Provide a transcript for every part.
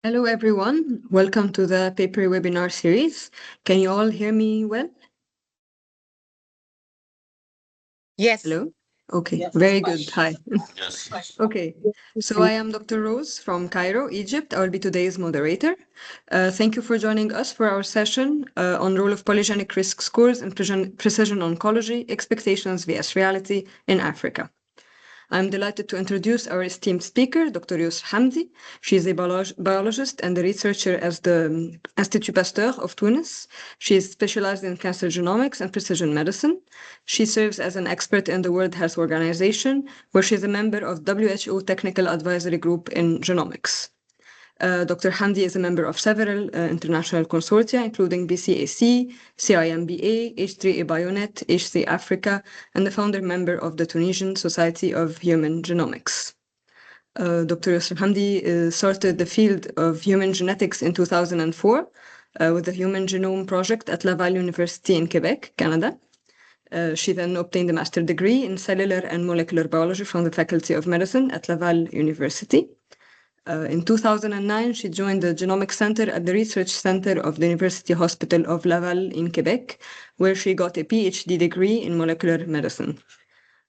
Hello, everyone. Welcome to the PAPERI Webinar Series. Can you all hear me well? Yes. Hello? Okay, Yes. very good. Hi. Yes. Okay, so I am Dr. Rose from Cairo, Egypt. I will be today's moderator. Thank you for joining us for our session on role of polygenic risk scores in precision oncology, expectations vs reality in Africa. I'm delighted to introduce our esteemed speaker, Dr. Yosr Hamdy. She is a biologist and a researcher at the Institut Pasteur of Tunis. She is specialized in cancer genomics and precision medicine. She serves as an expert in the World Health Organization, where she is a member of WHO Technical Advisory Group in Genomics. Dr. Hamdy is a member of several international consortia, including BCAC, CIMBA, H3A Bionet, HC Africa, and the founder member of the Tunisian Society of Human Genomics. Dr. Yosr Hamdy started the field of human genetics in 2004 with the Human Genome Project at Laval University in Quebec, Canada. She then obtained a master's degree in cellular and molecular biology from the Faculty of Medicine at Laval University. In 2009, she joined the Genomics Center at the Research Center of the University Hospital of Laval in Quebec, where she got a PhD degree in molecular medicine.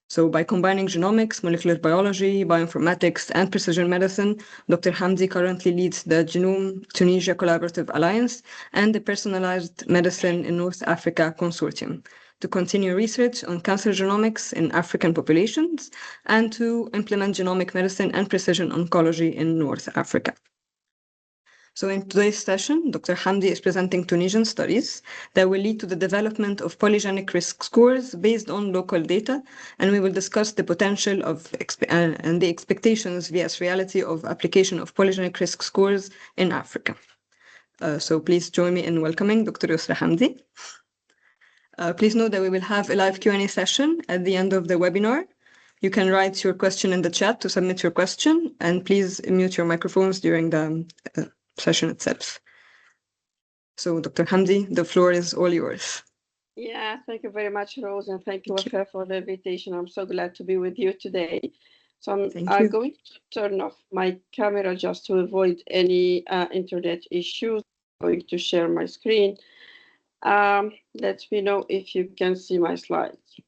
So by combining genomics, molecular biology, bioinformatics, and precision medicine, Dr. Hamdy currently leads the Genome Tunisia Collaborative Alliance and the Personalized Medicine in North Africa Consortium to continue research on cancer genomics in African populations and to implement genomic medicine and precision oncology in North Africa. So in today's session, Dr. Hamdy is presenting Tunisian studies that will lead to the development of polygenic risk scores based on local data, and we will discuss the potential of and the expectations vs reality of application of polygenic risk scores in Africa. So please join me in welcoming Dr. Yosr Hamdy. Please note that we will have a live Q&A session at the end of the webinar. You can write your question in the chat to submit your question, and please mute your microphones during the session itself. So, Dr. Hamdy, the floor is all yours. Yeah, thank you very much, Rose, and thank you, Wafa, for the invitation. I'm so glad to be with you today. So I'm going to turn off my camera just to avoid any internet issues. I'm going to share my screen. Let me know if you can see my slides.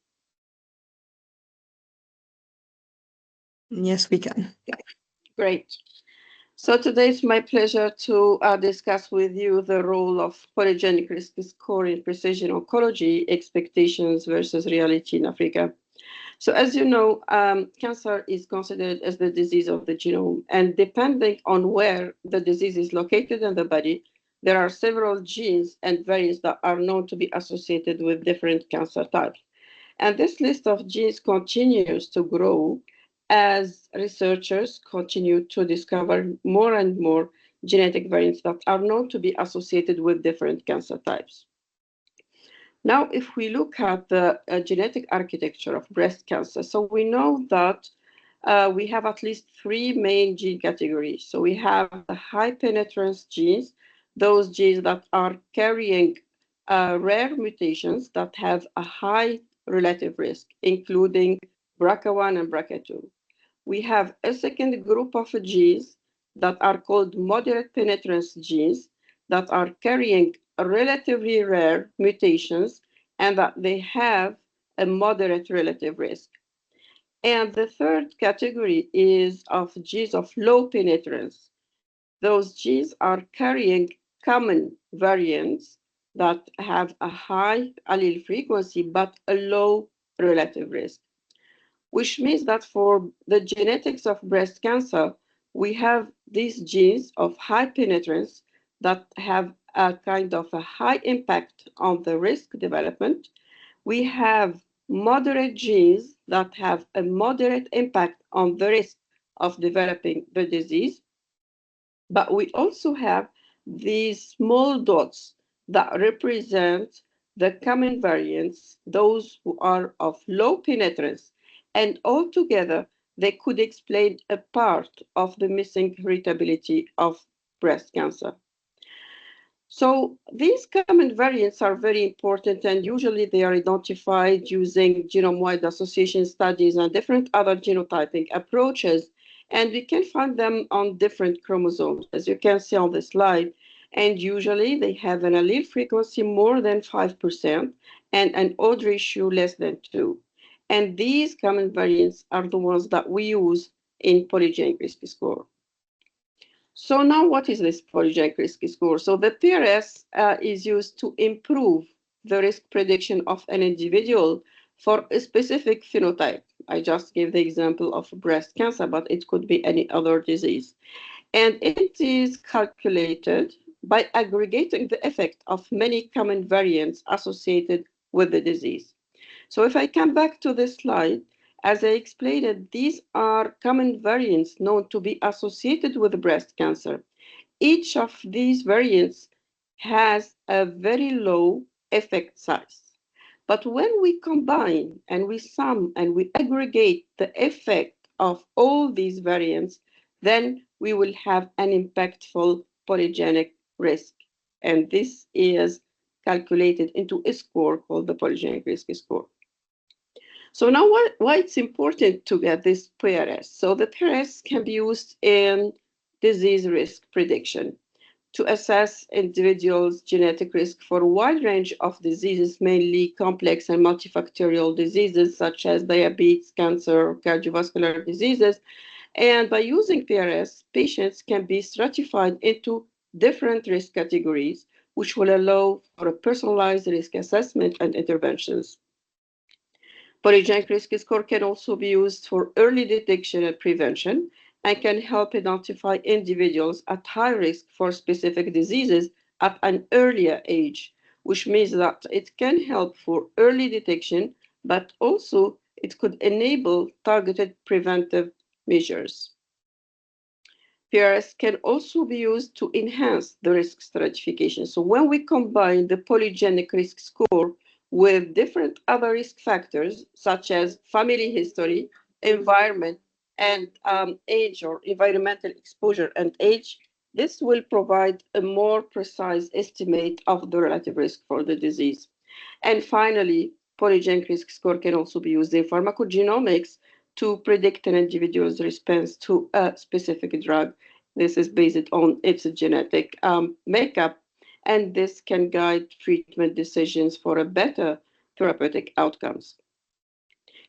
Yes, we can. Great. So today it's my pleasure to discuss with you the role of polygenic risk score in precision oncology, expectations versus reality in Africa. So as you know, cancer is considered as the disease of the genome, and depending on where the disease is located in the body, there are several genes and variants that are known to be associated with different cancer types. And this list of genes continues to grow as researchers continue to discover more and more genetic variants that are known to be associated with different cancer types. Now, if we look at the genetic architecture of breast cancer, so we know that we have at least three main gene categories. So we have the high penetrance genes, those genes that are carrying rare mutations that have a high relative risk, including BRCA1 and BRCA2. We have a second group of genes that are called moderate penetrance genes that are carrying relatively rare mutations and that they have a moderate relative risk. And the third category is of genes of low penetrance. Those genes are carrying common variants that have a high allele frequency but a low relative risk, which means that for the genetics of breast cancer, we have these genes of high penetrance that have a kind of a high impact on the risk development. We have moderate genes that have a moderate impact on the risk of developing the disease. But we also have these small dots that represent the common variants, those who are of low penetrance, and altogether they could explain a part of the missing heritability of breast cancer. So these common variants are very important, and usually they are identified using genome-wide association studies and different other genotyping approaches. And we can find them on different chromosomes, as you can see on the slide. And usually they have an allele frequency more than 5% and an odd ratio less than 2. And these common variants are the ones that we use in polygenic risk score. So now what is this polygenic risk score? So the PRS is used to improve the risk prediction of an individual for a specific phenotype. I just gave the example of breast cancer, but it could be any other disease. And it is calculated by aggregating the effect of many common variants associated with the disease. So if I come back to this slide, as I explained, these are common variants known to be associated with breast cancer. Each of these variants has a very low effect size. But when we combine and we sum and we aggregate the effect of all these variants, then we will have an impactful polygenic risk. And this is calculated into a score called the polygenic risk score. So now why it's important to get this PRS? So the PRS can be used in disease risk prediction to assess individuals' genetic risk for a wide range of diseases, mainly complex and multifactorial diseases such as diabetes, cancer, cardiovascular diseases. And by using PRS, patients can be stratified into different risk categories, which will allow for a personalized risk assessment and interventions. Polygenic risk score can also be used for early detection and prevention and can help identify individuals at high risk for specific diseases at an earlier age, which means that it can help for early detection, but also it could enable targeted preventive measures. PRS can also be used to enhance the risk stratification. So when we combine the polygenic risk score with different other risk factors, such as family history, environment, and age or environmental exposure and age, this will provide a more precise estimate of the relative risk for the disease. And finally, polygenic risk score can also be used in pharmacogenomics to predict an individual's response to a specific drug. This is based on its genetic makeup, and this can guide treatment decisions for a better therapeutic outcomes.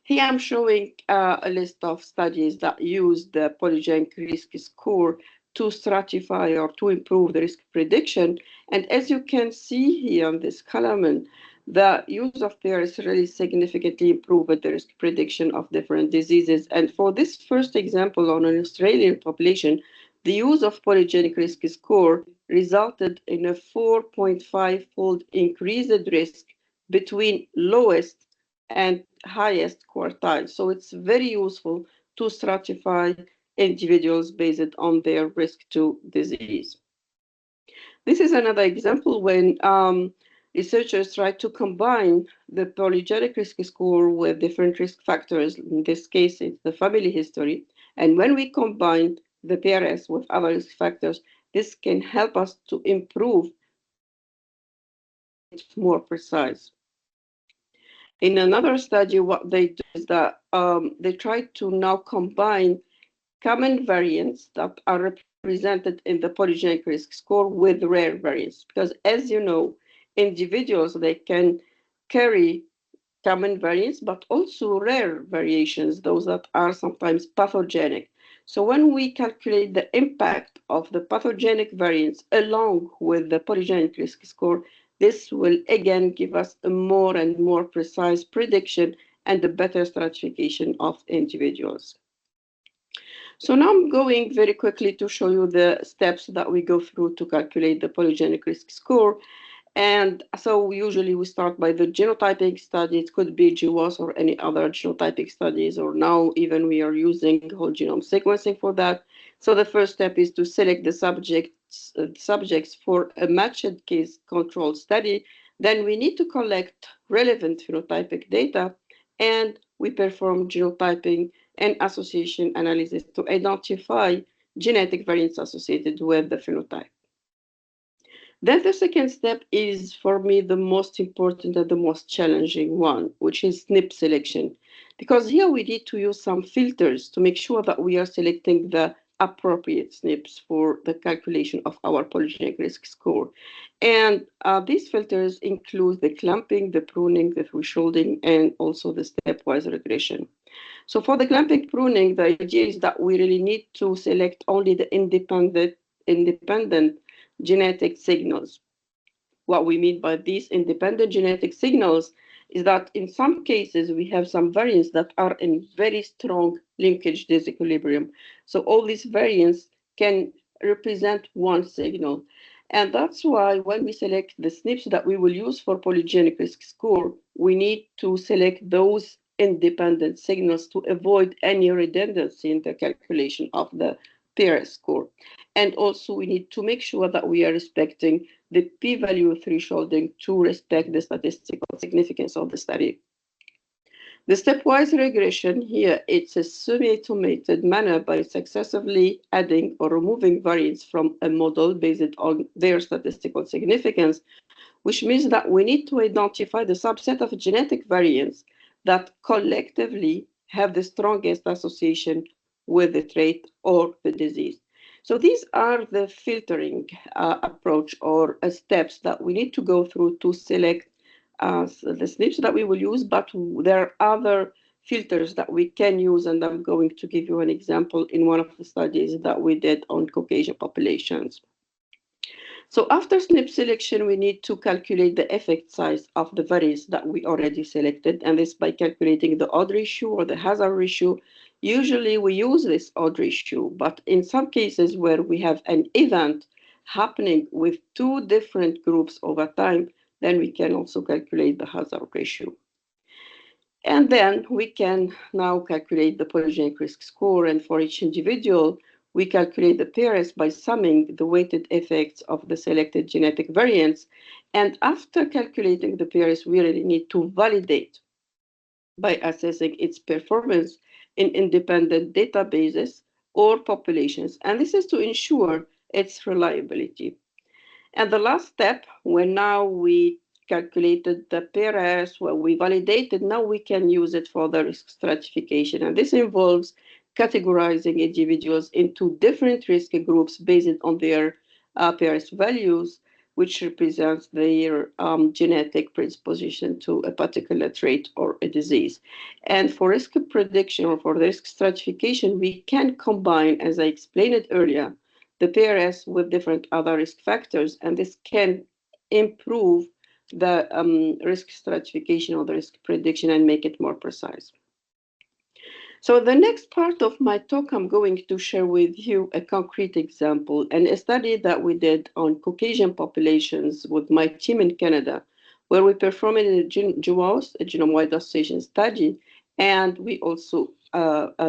Here I'm showing a list of studies that use the polygenic risk score to stratify or to improve the risk prediction. And as you can see here on this column, the use of PRS really significantly improved the risk prediction of different diseases. And for this first example on an Australian population, the use of polygenic risk score resulted in a 4.5-fold increased risk between lowest and highest quartile. So it's very useful to stratify individuals based on their risk to disease. This is another example when researchers try to combine the polygenic risk score with different risk factors. In this case, it's the family history. And when we combine the PRS with other risk factors, this can help us to improve more precise. In another study, what they do is that they try to now combine common variants that are represented in the polygenic risk score with rare variants. Because as you know, individuals, they can carry common variants, but also rare variations, those that are sometimes pathogenic. So when we calculate the impact of the pathogenic variants along with the polygenic risk score, this will again give us a more and more precise prediction and a better stratification of individuals. So now I'm going very quickly to show you the steps that we go through to calculate the polygenic risk score. And so usually we start by the genotyping study. It could be GWAS or any other genotyping studies, or now even we are using whole genome sequencing for that. So the first step is to select the subjects for a matched case control study. Then we need to collect relevant phenotypic data, and we perform genotyping and association analysis to identify genetic variants associated with the phenotype. Then the second step is, for me, the most important and the most challenging one, which is SNP selection. Because here we need to use some filters to make sure that we are selecting the appropriate SNPs for the calculation of our polygenic risk score. And these filters include the clumping, the pruning, the thresholding, and also the stepwise regression. So for the clumping pruning, the idea is that we really need to select only the independent genetic signals. What we mean by these independent genetic signals is that in some cases we have some variants that are in very strong linkage disequilibrium. So all these variants can represent one signal. And that's why when we select the SNPs that we will use for polygenic risk score, we need to select those independent signals to avoid any redundancy in the calculation of the PAPERI score. And also we need to make sure that we are respecting the p-value thresholding to respect the statistical significance of the study. The stepwise regression here, it's a semi-automated manner by successively adding or removing variants from a model based on their statistical significance, which means that we need to identify the subset of genetic variants that collectively have the strongest association with the trait or the disease. So these are the filtering approach or steps that we need to go through to select the SNPs that we will use, but there are other filters that we can use, and I'm going to give you an example in one of the studies that we did on Caucasian populations. So after SNP selection, we need to calculate the effect size of the variants that we already selected, and this by calculating the odd ratio or the hazard ratio. Usually we use this odd ratio, but in some cases where we have an event happening with two different groups over time, then we can also calculate the hazard ratio. And then we can now calculate the polygenic risk score, and for each individual, we calculate the PRS by summing the weighted effects of the selected genetic variants. And after calculating the PRS, we really need to validate by assessing its performance in independent databases or populations. And this is to ensure its reliability. And the last step, when now we calculated the PRS, where we validated, now we can use it for the risk stratification. And this involves categorizing individuals into different risk groups based on their PRS values, which represents their genetic predisposition to a particular trait or a disease. And for risk prediction or for risk stratification, we can combine, as I explained it earlier, the PRS with different other risk factors, and this can improve the risk stratification or the risk prediction and make it more precise. So the next part of my talk, I'm going to share with you a concrete example and a study that we did on Caucasian populations with my team in Canada, where we performed a GWAS, a genome-wide association study, and we also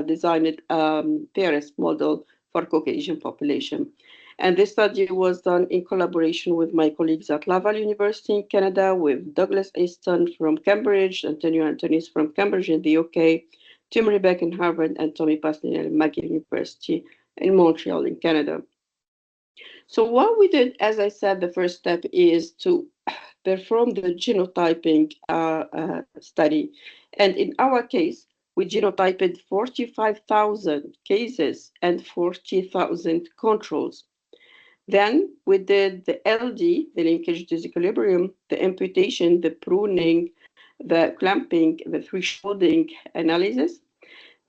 designed a PRS model for Caucasian population. And this study was done in collaboration with my colleagues at Laval University in Canada, with Douglas Easton from Cambridge, Antonio Antonis from Cambridge in the UK, Tim Rebeck in Harvard, and Tommy Pasteur at McGill University in Montreal in Canada. So what we did, as I said, the first step is to perform the genotyping study. And in our case, we genotyped 45,000 cases and 40,000 controls. Then we did the LD, the linkage disequilibrium, the imputation, the pruning, the clamping, the thresholding analysis.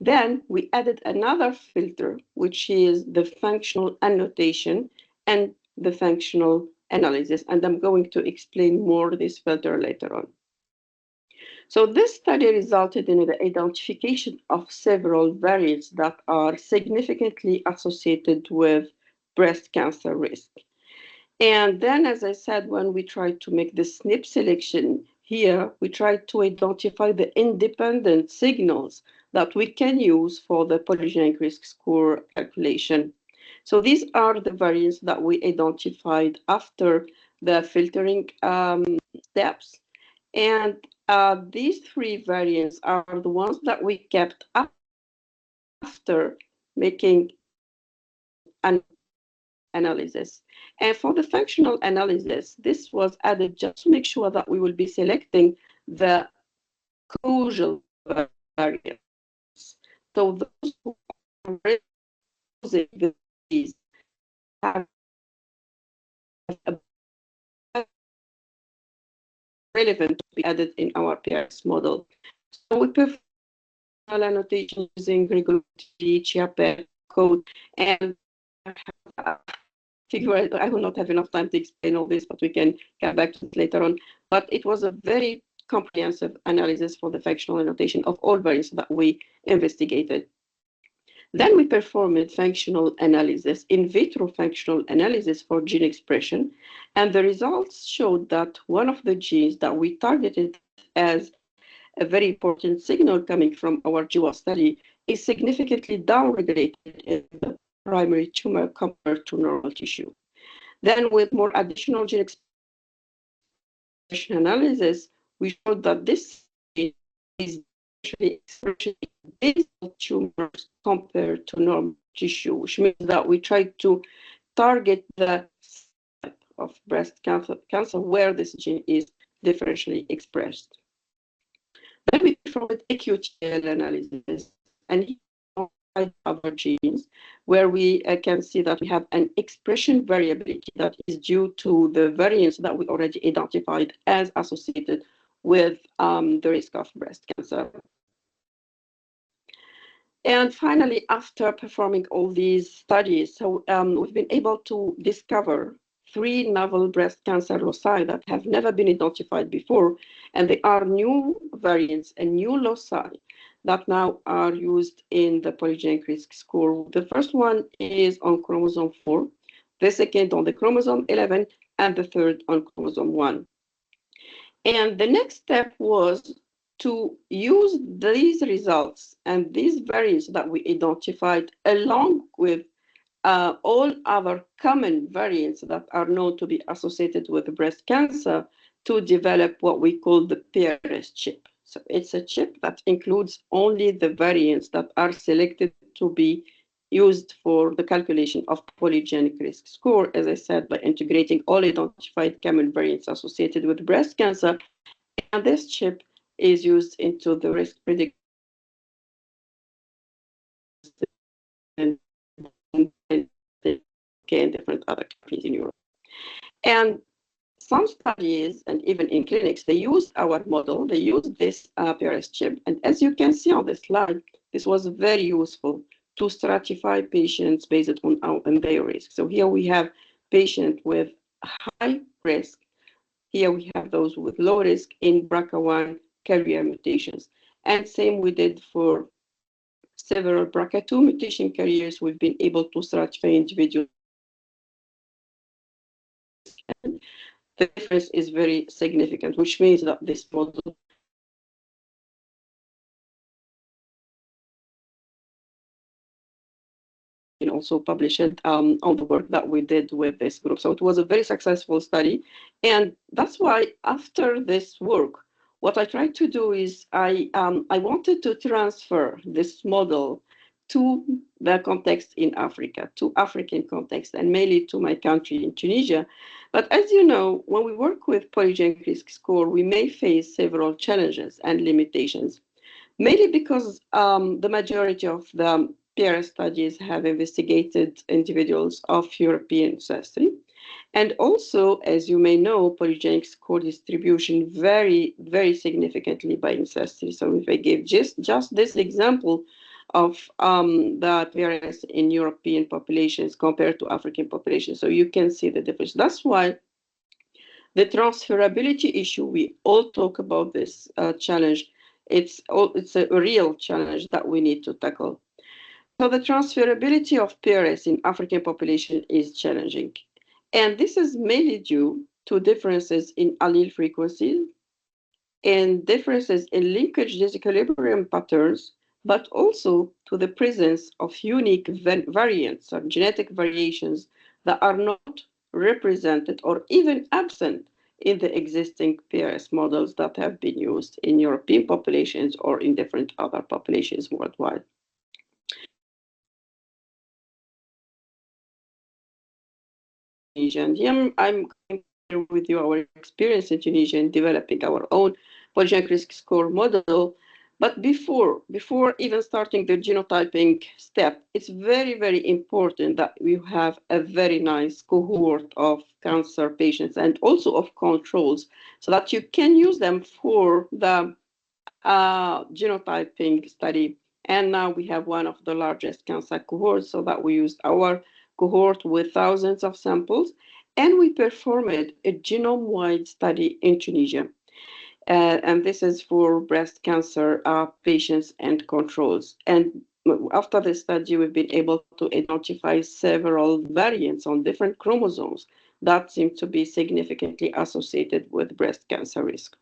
Then we added another filter, which is the functional annotation and the functional analysis. And I'm going to explain more this filter later on. So this study resulted in the identification of several variants that are significantly associated with breast cancer risk. And then, as I said, when we tried to make the SNP selection here, we tried to identify the independent signals that we can use for the polygenic risk score calculation. So these are the variants that we identified after the filtering steps. And these three variants are the ones that we kept after making an analysis. And for the functional analysis, this was added just to make sure that we will be selecting the causal variants. So those who are causing the disease have a relevant to be added in our PRS model. So we perform annotation using regulatory CHIAPER code, and I will not have enough time to explain all this, but we can come back to it later on. But it was a very comprehensive analysis for the functional annotation of all variants that we investigated. Then we performed functional analysis, in vitro functional analysis for gene expression, and the results showed that one of the genes that we targeted as a very important signal coming from our GWAS study is significantly downregulated in the primary tumor compared to normal tissue. Then with more additional gene expression analysis, we showed that this gene is actually expressed in basal tumors compared to normal tissue, which means that we tried to target the type of breast cancer where this gene is differentially expressed. Then we performed AQTL analysis, and here other genes where we can see that we have an expression variability that is due to the variants that we already identified as associated with the risk of breast cancer. And finally, after performing all these studies, so we've been able to discover 3 novel breast cancer loci that have never been identified before, and they are new variants and new loci that now are used in the polygenic risk score. The first one is on chromosome 4, the second on the chromosome 11, and the third on chromosome 1. And the next step was to use these results and these variants that we identified along with all other common variants that are known to be associated with breast cancer to develop what we call the PRS chip. So it's a chip that includes only the variants that are selected to be used for the calculation of polygenic risk score, as I said, by integrating all identified common variants associated with breast cancer. And this chip is used into the risk prediction and different other countries in Europe. And some studies, and even in clinics, they use our model, they use this PRS chip. And as you can see on the slide, this was very useful to stratify patients based on their risk. So here we have patients with high risk. Here we have those with low risk in BRCA1 carrier mutations. And same we did for several BRCA2 mutation carriers. We've been able to stratify individuals. And the difference is very significant, which means that this model and also publish it on the work that we did with this group. So it was a very successful study. And that's why after this work, what I tried to do is I wanted to transfer this model to the context in Africa, to African context, and mainly to my country in Tunisia. But as you know, when we work with polygenic risk score, we may face several challenges and limitations, mainly because the majority of the PRS studies have investigated individuals of European ancestry. And also, as you may know, polygenic score distribution vary very significantly by ancestry. So if I give just this example of the PRS in European populations compared to African populations, so you can see the difference. That's why the transferability issue, we all talk about this challenge. It's a real challenge that we need to tackle. So the transferability of PRS in African population is challenging. And this is mainly due to differences in allele frequencies and differences in linkage disequilibrium patterns, but also to the presence of unique variants or genetic variations that are not represented or even absent in the existing PRS models that have been used in European populations or in different other populations worldwide. Tunisia. And here I'm going to share with you our experience in Tunisia in developing our own polygenic risk score model. But before even starting the genotyping step, it's very, very important that we have a very nice cohort of cancer patients and also of controls so that you can use them for the genotyping study. And now we have one of the largest cancer cohorts, so that we used our cohort with thousands of samples, and we performed a genome-wide study in Tunisia. And this is for breast cancer patients and controls. And after the study, we've been able to identify several variants on different chromosomes that seem to be significantly associated with breast cancer risk.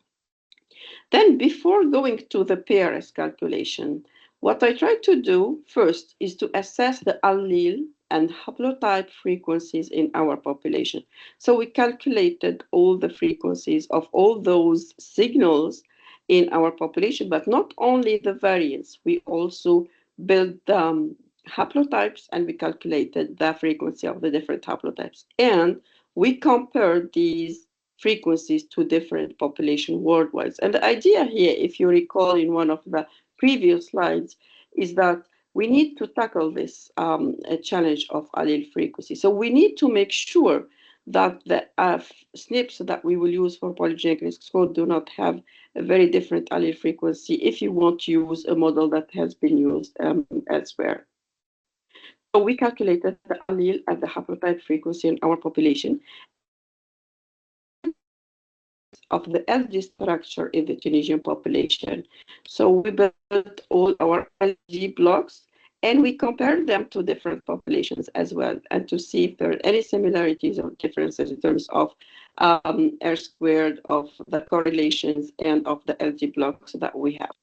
Then before going to the PRS calculation, what I try to do first is to assess the allele and haplotype frequencies in our population. So we calculated all the frequencies of all those signals in our population, but not only the variants, we also built haplotypes and we calculated the frequency of the different haplotypes. And we compared these frequencies to different population worldwide. And the idea here, if you recall in one of the previous slides, is that we need to tackle this challenge of allele frequency. So we need to make sure that the SNPs that we will use for polygenic risk score do not have a very different allele frequency if you want to use a model that has been used elsewhere. So we calculated the allele and the haplotype frequency in our population of the LG structure in the Tunisian population. So we built all our LG blocks and we compared them to different populations as well, and to see if there are any similarities or differences in terms of R squared, of the correlations, and of the LG blocks that we have.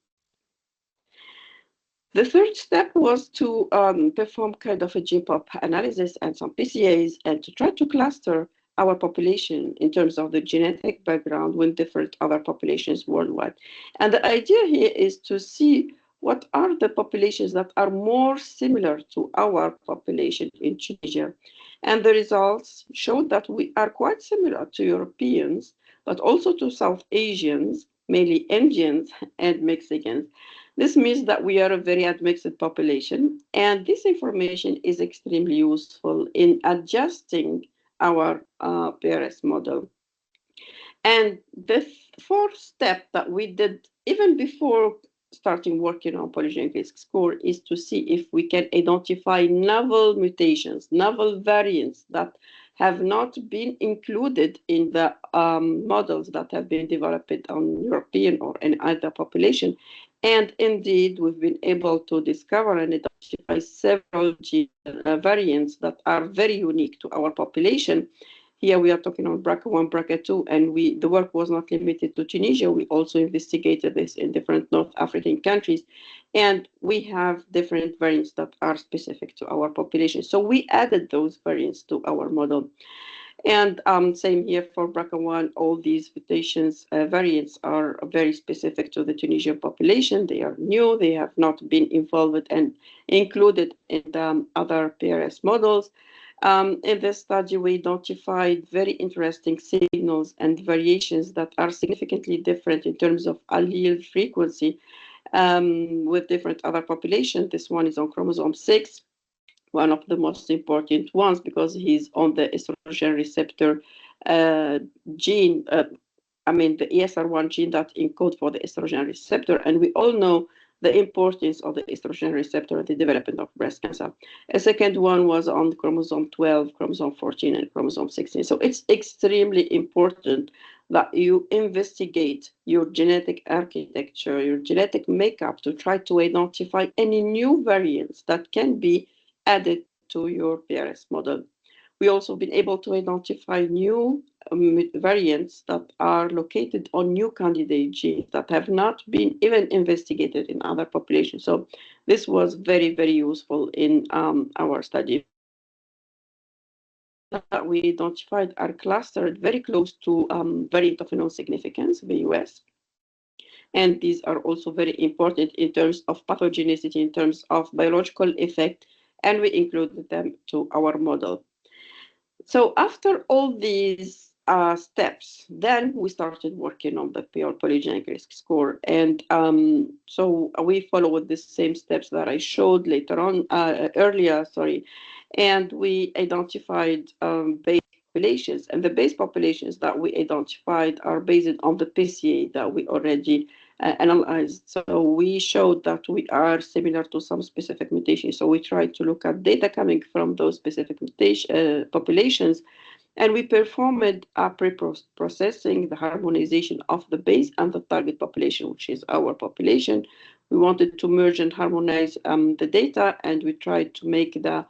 The third step was to perform kind of a GPOP analysis and some PCAs, and to try to cluster our population in terms of the genetic background with different other populations worldwide. And the idea here is to see what are the populations that are more similar to our population in Tunisia. And the results showed that we are quite similar to Europeans, but also to South Asians, mainly Indians and Mexicans. This means that we are a very admixed population, and this information is extremely useful in adjusting our PRS model. And the fourth step that we did even before starting working on polygenic risk score is to see if we can identify novel mutations, novel variants that have not been included in the models that have been developed on European or any other population. And indeed, we've been able to discover and identify several variants that are very unique to our population. Here we are talking on BRCA1, BRCA2, and the work was not limited to Tunisia. We also investigated this in different North African countries, and we have different variants that are specific to our population. So we added those variants to our model. And same here for BRCA1, all these mutations, variants are very specific to the Tunisian population. They are new, they have not been involved and included in the other PRS models. In this study, we identified very interesting signals and variations that are significantly different in terms of allele frequency with different other populations. This one is on chromosome 6, one of the most important ones because he's on the estrogen receptor gene, the ESR1 gene that encodes for the estrogen receptor. And we all know the importance of the estrogen receptor in the development of breast cancer. A second one was on chromosome 12, chromosome 14, and chromosome 16. So it's extremely important that you investigate your genetic architecture, your genetic makeup to try to identify any new variants that can be added to your PRS model. We also been able to identify new variants that are located on new candidate genes that have not been even investigated in other populations. So this was very, very useful in our study. That we identified are clustered very close to variant of unknown significance, VUS. And these are also very important in terms of pathogenicity, in terms of biological effect, and we included them to our model. So after all these steps, then we started working on the pure polygenic risk score. And so we followed the same steps that I showed later on, earlier, sorry. And we identified base populations. And the base populations that we identified are based on the PCA that we already analyzed. So we showed that we are similar to some specific mutations. So we tried to look at data coming from those specific mutation populations, and we performed a pre-processing, the harmonization of the base and the target population, which is our population. We wanted to merge and harmonize the data, and we tried to make the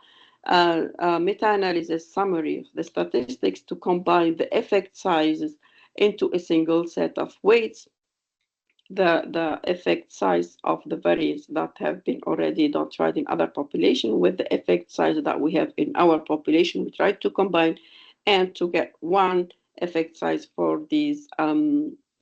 meta-analysis summary of the statistics to combine the effect sizes into a single set of weights, the effect size of the variants that have been already identified in other population with the effect size that we have in our population. We tried to combine and to get one effect size for these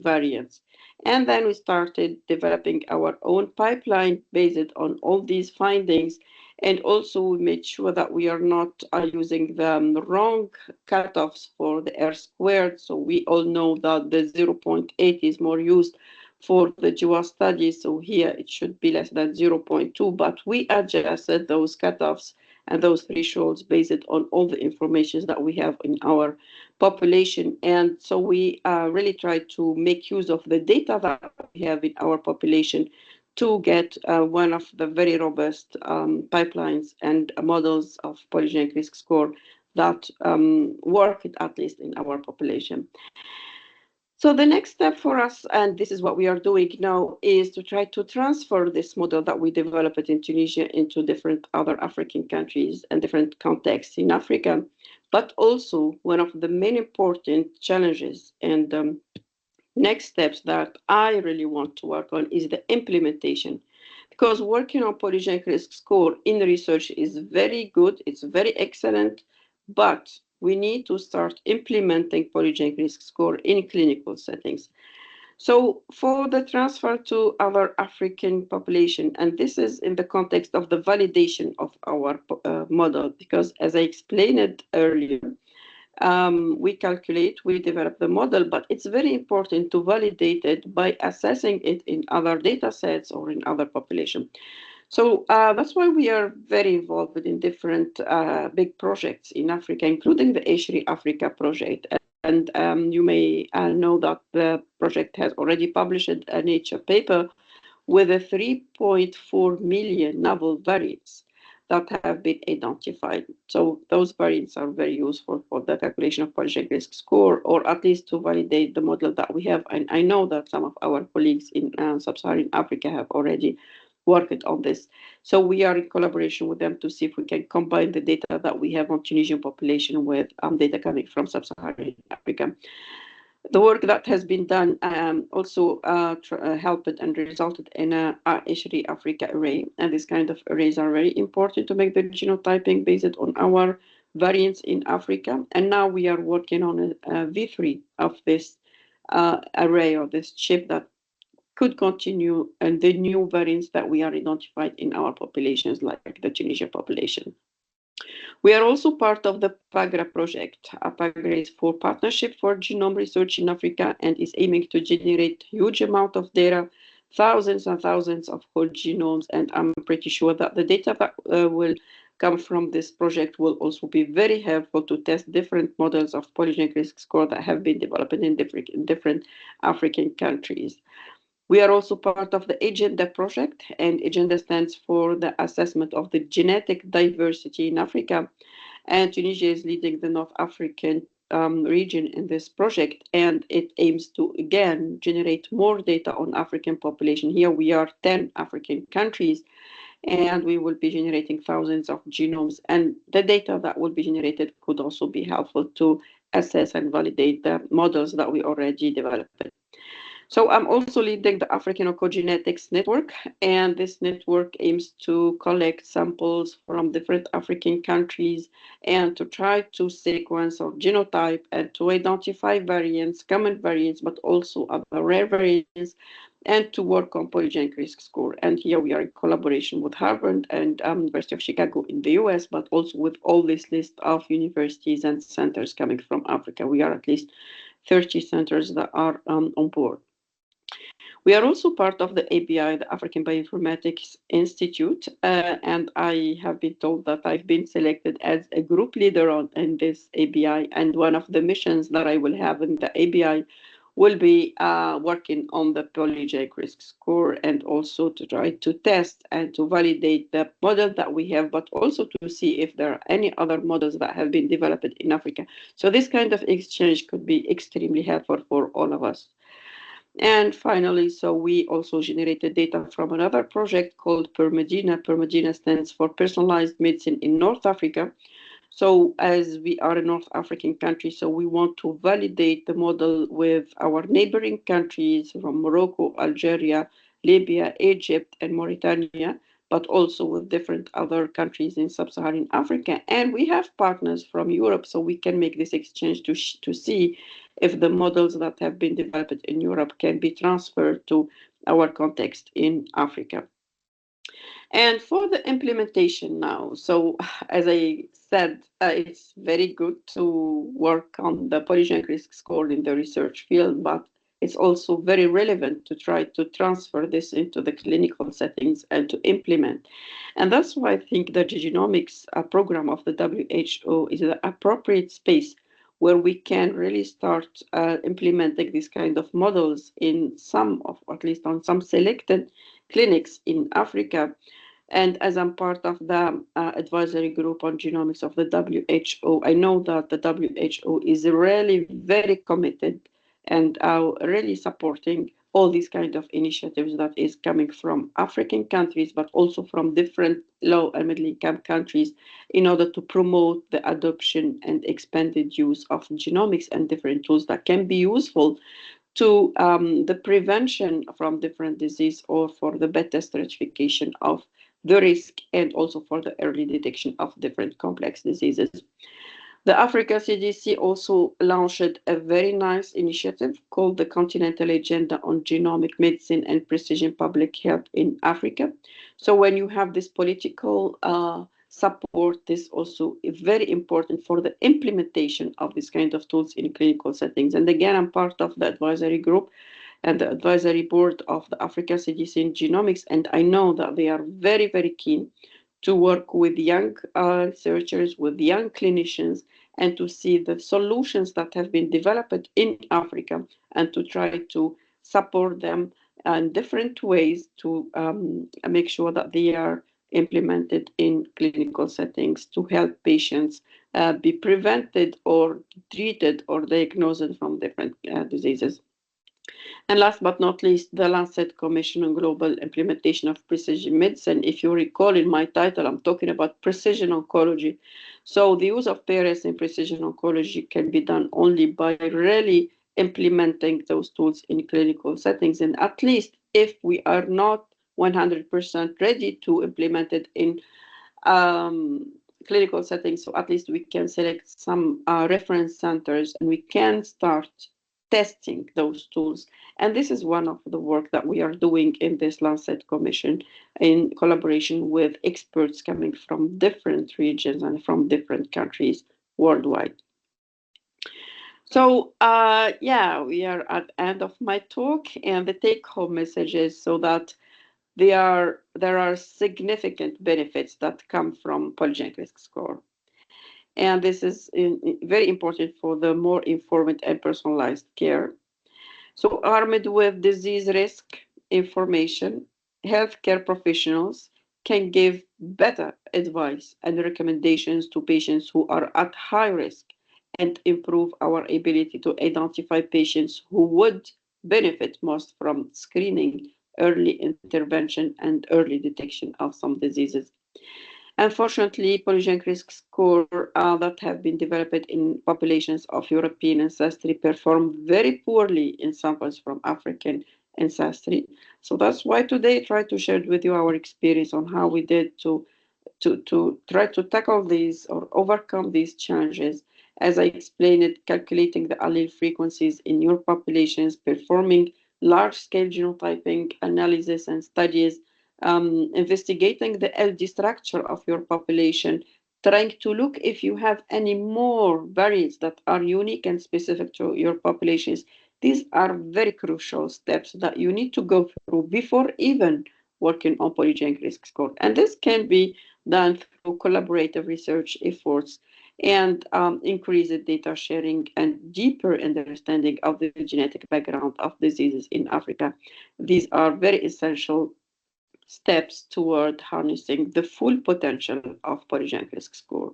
variants. And then we started developing our own pipeline based on all these findings. And also we made sure that we are not using the wrong cutoffs for the R squared. So we all know that the 0.8 is more used for the GWAS study. So here it should be less than 0.2, but we adjusted those cutoffs and those thresholds based on all the information that we have in our population. And so we really try to make use of the data that we have in our population to get one of the very robust pipelines and models of polygenic risk score that work at least in our population. So the next step for us, and this is what we are doing now, is to try to transfer this model that we developed in Tunisia into different other African countries and different contexts in Africa. But also one of the main important challenges and next steps that I really want to work on is the implementation. Because working on polygenic risk score in research is very good, it's very excellent, but we need to start implementing polygenic risk score in clinical settings. So for the transfer to other African population, and this is in the context of the validation of our model, because as I explained earlier, we develop the model, but it's very important to validate it by assessing it in other data sets or in other population. So that's why we are very involved in different big projects in Africa, including the Yosr Africa project. And you may know that the project has already published a Nature paper with a 3.4 million novel variants that have been identified. So those variants are very useful for the calculation of polygenic risk score, or at least to validate the model that we have. And I know that some of our colleagues in sub-Saharan Africa have already worked on this. So we are in collaboration with them to see if we can combine the data that we have on Tunisian population with data coming from sub-Saharan Africa. The work that has been done also helped and resulted in a Yosr Africa array. And this kind of arrays are very important to make the genotyping based on our variants in Africa. And now we are working on a V3 of this array, or this chip that could continue and the new variants that we are identified in our populations, like the Tunisian population. We are also part of the PAGRA project. PAGRA is for Partnership for Genome Research in Africa and is aiming to generate huge amount of data, thousands and thousands of whole genomes. And I'm pretty sure that the data that will come from this project will also be very helpful to test different models of polygenic risk score that have been developed in different African countries. We are also part of the Agenda project, and Agenda stands for the assessment of the genetic diversity in Africa. And Tunisia is leading the North African region in this project, and it aims to, again, generate more data on African population. Here we are 10 African countries, and we will be generating thousands of genomes. And the data that will be generated could also be helpful to assess and validate the models that we already developed. So I'm also leading the African Oncogenetics Network, and this network aims to collect samples from different African countries and to try to sequence or genotype and to identify variants, common variants, but also other rare variants and to work on polygenic risk score. And here we are in collaboration with Harvard and University of Chicago in the US, but also with all this list of universities and centers coming from Africa. We are at least 30 centers that are on board. We are also part of the ABI, the African Bioinformatics Institute, and I have been told that I've been selected as a group leader in this ABI, and one of the missions that I will have in the ABI will be working on the polygenic risk score and also to try to test and to validate the model that we have, but also to see if there are any other models that have been developed in Africa. So this kind of exchange could be extremely helpful for all of us. And finally, so we also generated data from another project called PERMEDINA. PERMEDINA stands for Personalized Medicine in North Africa. So as we are a North African country, so we want to validate the model with our neighboring countries from Morocco, Algeria, Libya, Egypt, and Mauritania, but also with different other countries in sub-Saharan Africa. And we have partners from Europe, so we can make this exchange to see if the models that have been developed in Europe can be transferred to our context in Africa. And for the implementation now, so as I said, it's very good to work on the polygenic risk score in the research field, but it's also very relevant to try to transfer this into the clinical settings and to implement. And that's why I think the genomics program of the WHO is the appropriate space where we can really start implementing these kind of models in some of, at least on some selected clinics in Africa. And as I'm part of the advisory group on genomics of the WHO, I know that the WHO is really very committed and really supporting all these kind of initiatives that is coming from African countries, but also from different low and middle income countries in order to promote the adoption and expanded use of genomics and different tools that can be useful to the prevention from different disease or for the better stratification of the risk and also for the early detection of different complex diseases. The Africa CDC also launched a very nice initiative called the Continental Agenda on Genomic Medicine and Precision Public Health in Africa. So when you have this political support, this also is very important for the implementation of this kind of tools in clinical settings. And again, I'm part of the advisory group and the advisory board of the Africa CDC in Genomics, and I know that they are very, very keen to work with young researchers, with young clinicians, and to see the solutions that have been developed in Africa and to try to support them in different ways to make sure that they are implemented in clinical settings to help patients be prevented or treated or diagnosed from different diseases. And last but not least, the Lancet Commission on Global Implementation of Precision Medicine. If you recall in my title, I'm talking about precision oncology. So the use of PRS in precision oncology can be done only by really implementing those tools in clinical settings. And at least if we are not 100% ready to implement it in clinical settings, so at least we can select some reference centers and we can start testing those tools. And this is one of the work that we are doing in this Lancet Commission in collaboration with experts coming from different regions and from different countries worldwide. So yeah, we are at the end of my talk, and the take-home message is so that there are significant benefits that come from polygenic risk score. And this is very important for the more informed and personalized care. So armed with disease risk information, healthcare professionals can give better advice and recommendations to patients who are at high risk and improve our ability to identify patients who would benefit most from screening, early intervention, and early detection of some diseases. Unfortunately, polygenic risk score that have been developed in populations of European ancestry perform very poorly in samples from African ancestry. So that's why today I try to share with you our experience on how we did to try to tackle these or overcome these challenges. As I explained it, calculating the allele frequencies in your populations, performing large-scale genotyping analysis and studies, investigating the LD structure of your population, trying to look if you have any more variants that are unique and specific to your populations. These are very crucial steps that you need to go through before even working on polygenic risk score. And this can be done through collaborative research efforts and increased data sharing and deeper understanding of the genetic background of diseases in Africa. These are very essential steps toward harnessing the full potential of polygenic risk score.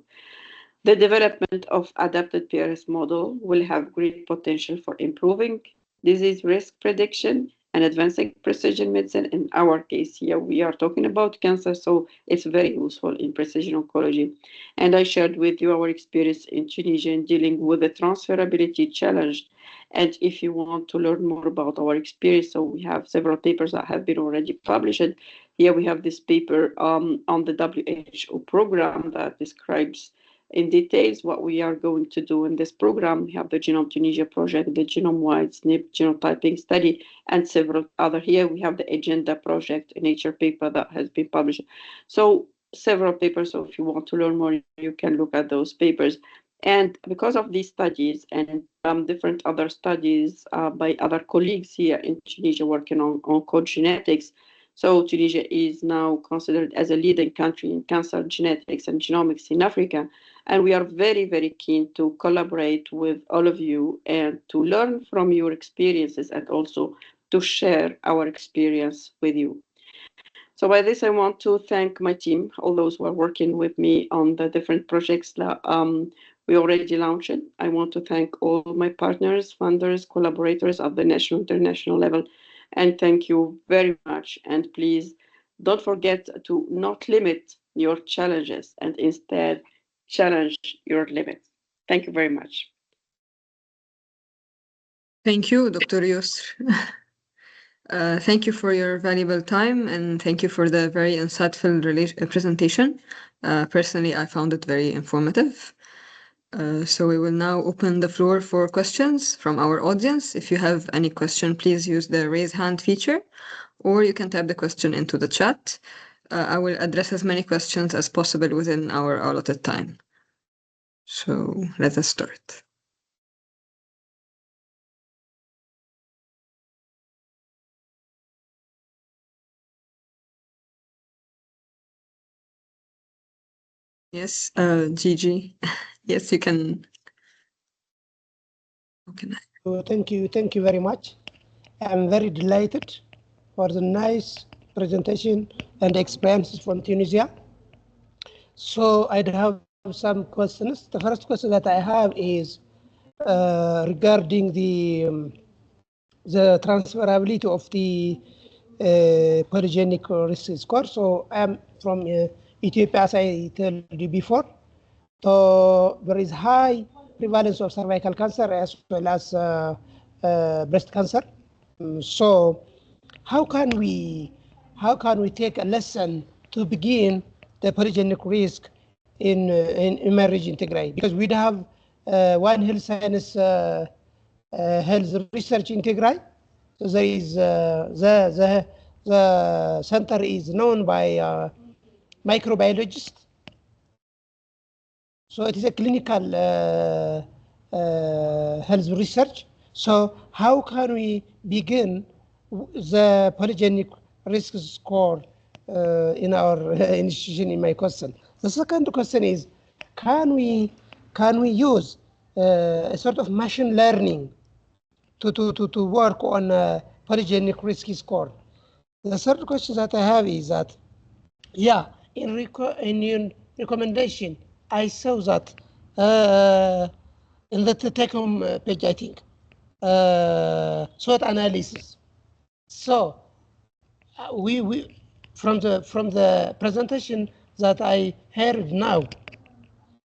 The development of adapted PRS model will have great potential for improving disease risk prediction and advancing precision medicine. In our case here, we are talking about cancer, so it's very useful in precision oncology. And I shared with you our experience in Tunisia in dealing with the transferability challenge. And if you want to learn more about our experience, so we have several papers that have been already published. Here we have this paper on the WHO program that describes in details what we are going to do in this program. We have the Genome Tunisia project, the genome-wide SNP genotyping study, and several other. Here we have the agenda project, a Nature paper that has been published. So several papers, so if you want to learn more, you can look at those papers. And because of these studies and different other studies by other colleagues here in Tunisia working on oncogenetics, so Tunisia is now considered as a leading country in cancer genetics and genomics in Africa. And we are very, very keen to collaborate with all of you and to learn from your experiences and also to share our experience with you. So by this, I want to thank my team, all those who are working with me on the different projects that we already launched. I want to thank all my partners, funders, collaborators at the national, international level. And thank you very much. And please don't forget to not limit your challenges and instead challenge your limits. Thank you very much. Thank you, Dr. Yosr. Thank you for your valuable time and thank you for the very insightful presentation. Personally, I found it very informative. So we will now open the floor for questions from our audience. If you have any question, please use the raise hand feature, or you can type the question into the chat. I will address as many questions as possible within our allotted time. So let us start. Yes, Gigi. Yes, you can. Okay. Thank you very much. I'm very delighted for the nice presentation and experiences from Tunisia. So I have some questions. The first question that I have is regarding the transferability of the polygenic risk score. So I'm from Ethiopia, as I told you before. So there is high prevalence of cervical cancer as well as breast cancer. So how can we take a lesson to begin the polygenic risk in emerging Tigray? Because we have one health science health research in Tigray. So there is the center is known by microbiologists. So it is a clinical health research. So how can we begin the polygenic risk score in our institution? In my question. The second question is, can we use a sort of machine learning to work on polygenic risk score? The third question that I have is that, yeah, in recommendation, I saw that in the take-home page, I think, SWOT analysis. So we from the presentation that I heard now,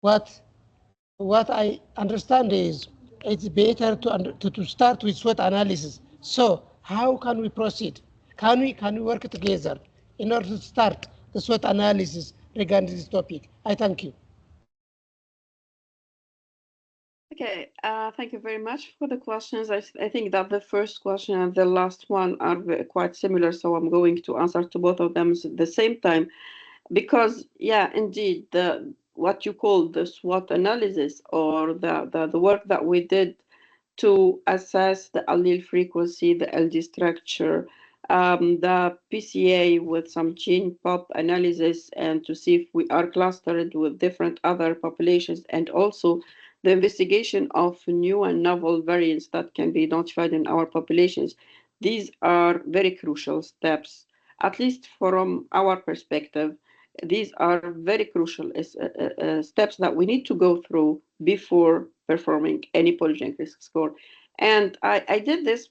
what I understand is it's better to start with SWOT analysis. So how can we proceed? Can we work together in order to start the SWOT analysis regarding this topic? I thank you. Okay, thank you very much for the questions. I think that the first question and the last one are quite similar, so I'm going to answer to both of them at the same time. Because, yeah, indeed, what you call the SWOT analysis, or the work that we did to assess the allele frequency, the LD structure, the PCA with some gene pop analysis, and to see if we are clustered with different other populations, and also the investigation of new and novel variants that can be notified in our populations. These are very crucial steps, at least from our perspective. These are very crucial steps that we need to go through before performing any polygenic risk score. And I did this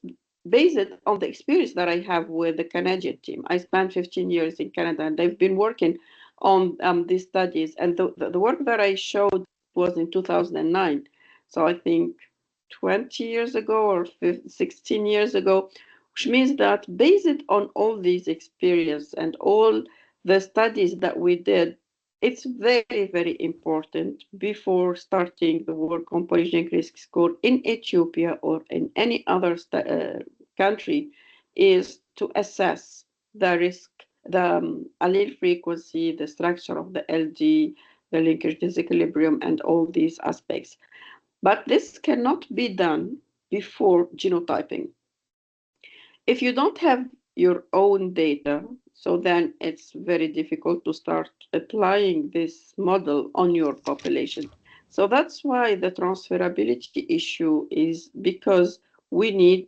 based on the experience that I have with the Canadian team. I spent 15 years in Canada, and they've been working on these studies. And the work that I showed was in 2009. So I think 20 years ago or 16 years ago, which means that based on all these experience and all the studies that we did, it's very, very important before starting the work on polygenic risk score in Ethiopia or in any other country, is to assess the risk, the allele frequency, the structure of the LD, the linkage disequilibrium, and all these aspects. But this cannot be done before genotyping. If you don't have your own data, so then it's very difficult to start applying this model on your population. So that's why the transferability issue is, because we need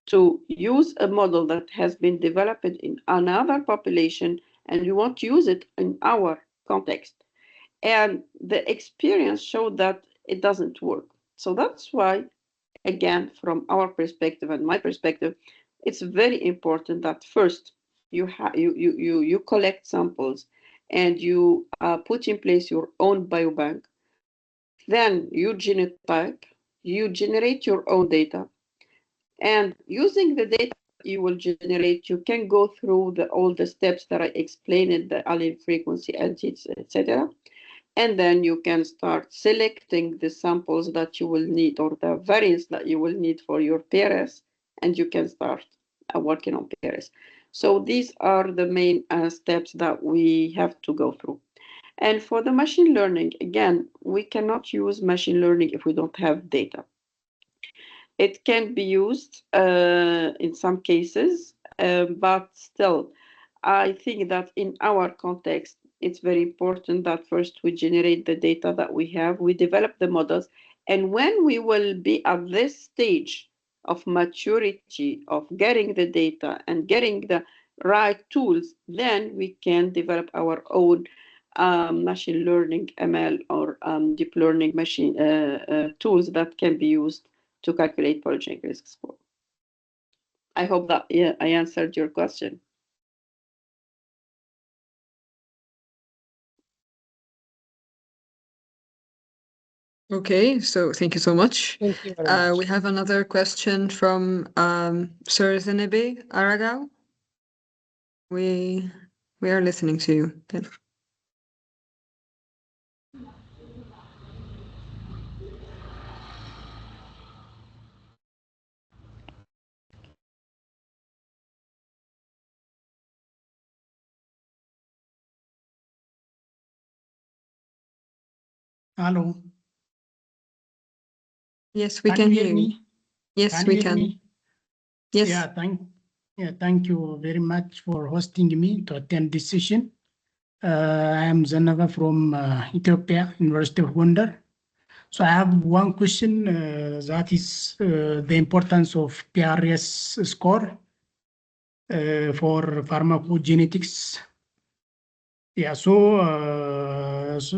to use a model that has been developed in another population, and we want to use it in our context. And the experience showed that it doesn't work. So that's why, again, from our perspective and my perspective, it's very important that first you collect samples and you put in place your own biobank. Then you genotype, you generate your own data, and using the data you will generate, you can go through all the steps that I explained, the allele frequency, etc. And then you can start selecting the samples that you will need, or the variants that you will need for your PRS, and you can start working on PRS. So these are the main steps that we have to go through. And for the machine learning, again, we cannot use machine learning if we don't have data. It can be used in some cases, but still, I think that in our context, it's very important that first we generate the data that we have, we develop the models, and when we will be at this stage of maturity of getting the data and getting the right tools, then we can develop our own machine learning, ML, or deep learning machine tools that can be used to calculate polygenic risk score. I hope that I answered your question. Okay, so thank you so much. Thank you very much. We have another question from Sir Zenebe Aragao. We are listening to you. Hello. Yes, we can hear you. Me? Yes, we can. Me? Yes. Thank you very much for hosting me to attend this session. I am Zanava from Ethiopia, University of Gondar. So I have one question, that is the importance of PRS score for pharmacogenetics. Yeah, so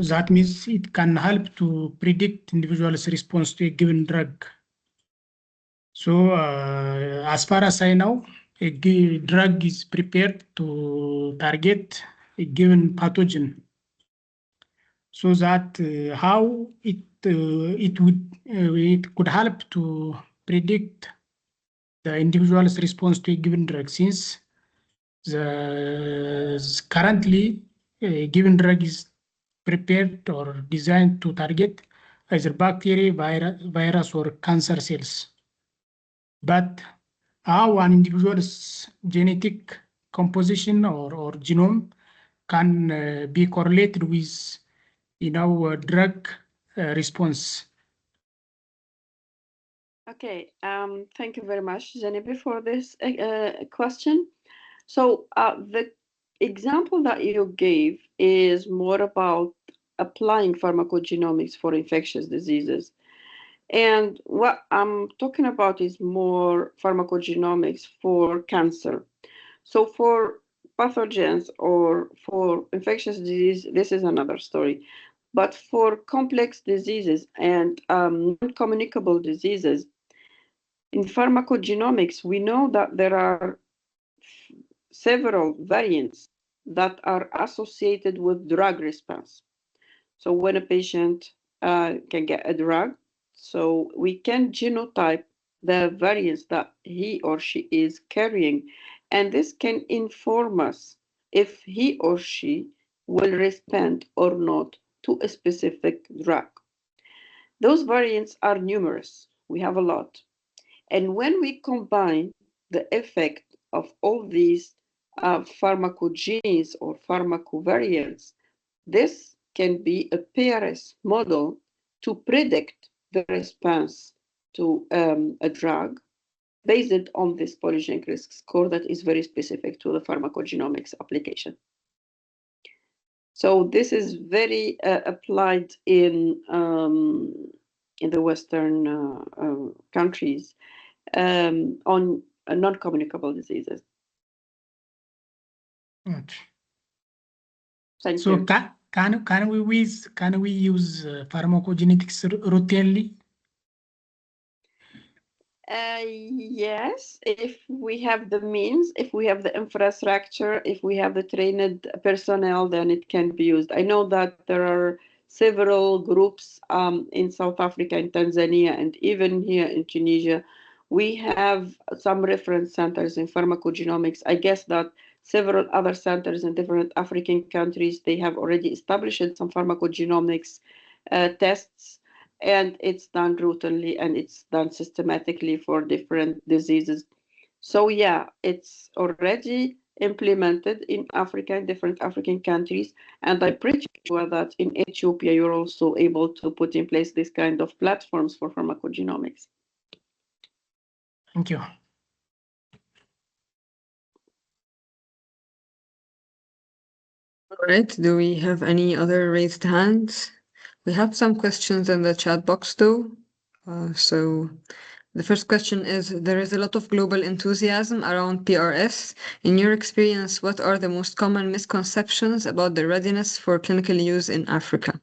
that means it can help to predict individual's response to a given drug. So as far as I know, a drug is prepared to target a given pathogen, so that how it could help to predict the individual's response to a given drug, since currently a given drug is prepared or designed to target either bacteria, virus, or cancer cells. But how an individual's genetic composition or genome can be correlated with, drug response. Okay, thank you very much, Genevieve, for this question. So the example that you gave is more about applying pharmacogenomics for infectious diseases. And what I'm talking about is more pharmacogenomics for cancer. So for pathogens or for infectious disease, this is another story. But for complex diseases and non-communicable diseases, in pharmacogenomics, we know that there are several variants that are associated with drug response. So when a patient can get a drug, so we can genotype the variants that he or she is carrying, and this can inform us if he or she will respond or not to a specific drug. Those variants are numerous. We have a lot. And when we combine the effect of all these pharmacogenes or pharmacovariants, this can be a PRS model to predict the response to a drug based on this polygenic risk score that is very specific to the pharmacogenomics application. So this is very applied in the Western countries on non-communicable diseases. Okay. Thank So you. can we use pharmacogenetics routinely? Yes, if we have the means, if we have the infrastructure, if we have the trained personnel, then it can be used. I know that there are several groups in South Africa, in Tanzania, and even here in Tunisia. We have some reference centers in pharmacogenomics. I guess that several other centers in different African countries, they have already established some pharmacogenomics tests, and it's done routinely and it's done systematically for different diseases. So yeah, it's already implemented in Africa, in different African countries, and I'm pretty sure that in Ethiopia you're also able to put in place this kind of platforms for pharmacogenomics. Thank you. All right, do we have any other raised hands? We have some questions in the chat box too. So the first question is, there is a lot of global enthusiasm around PRS. In your experience, what are the most common misconceptions about the readiness for clinical use in Africa?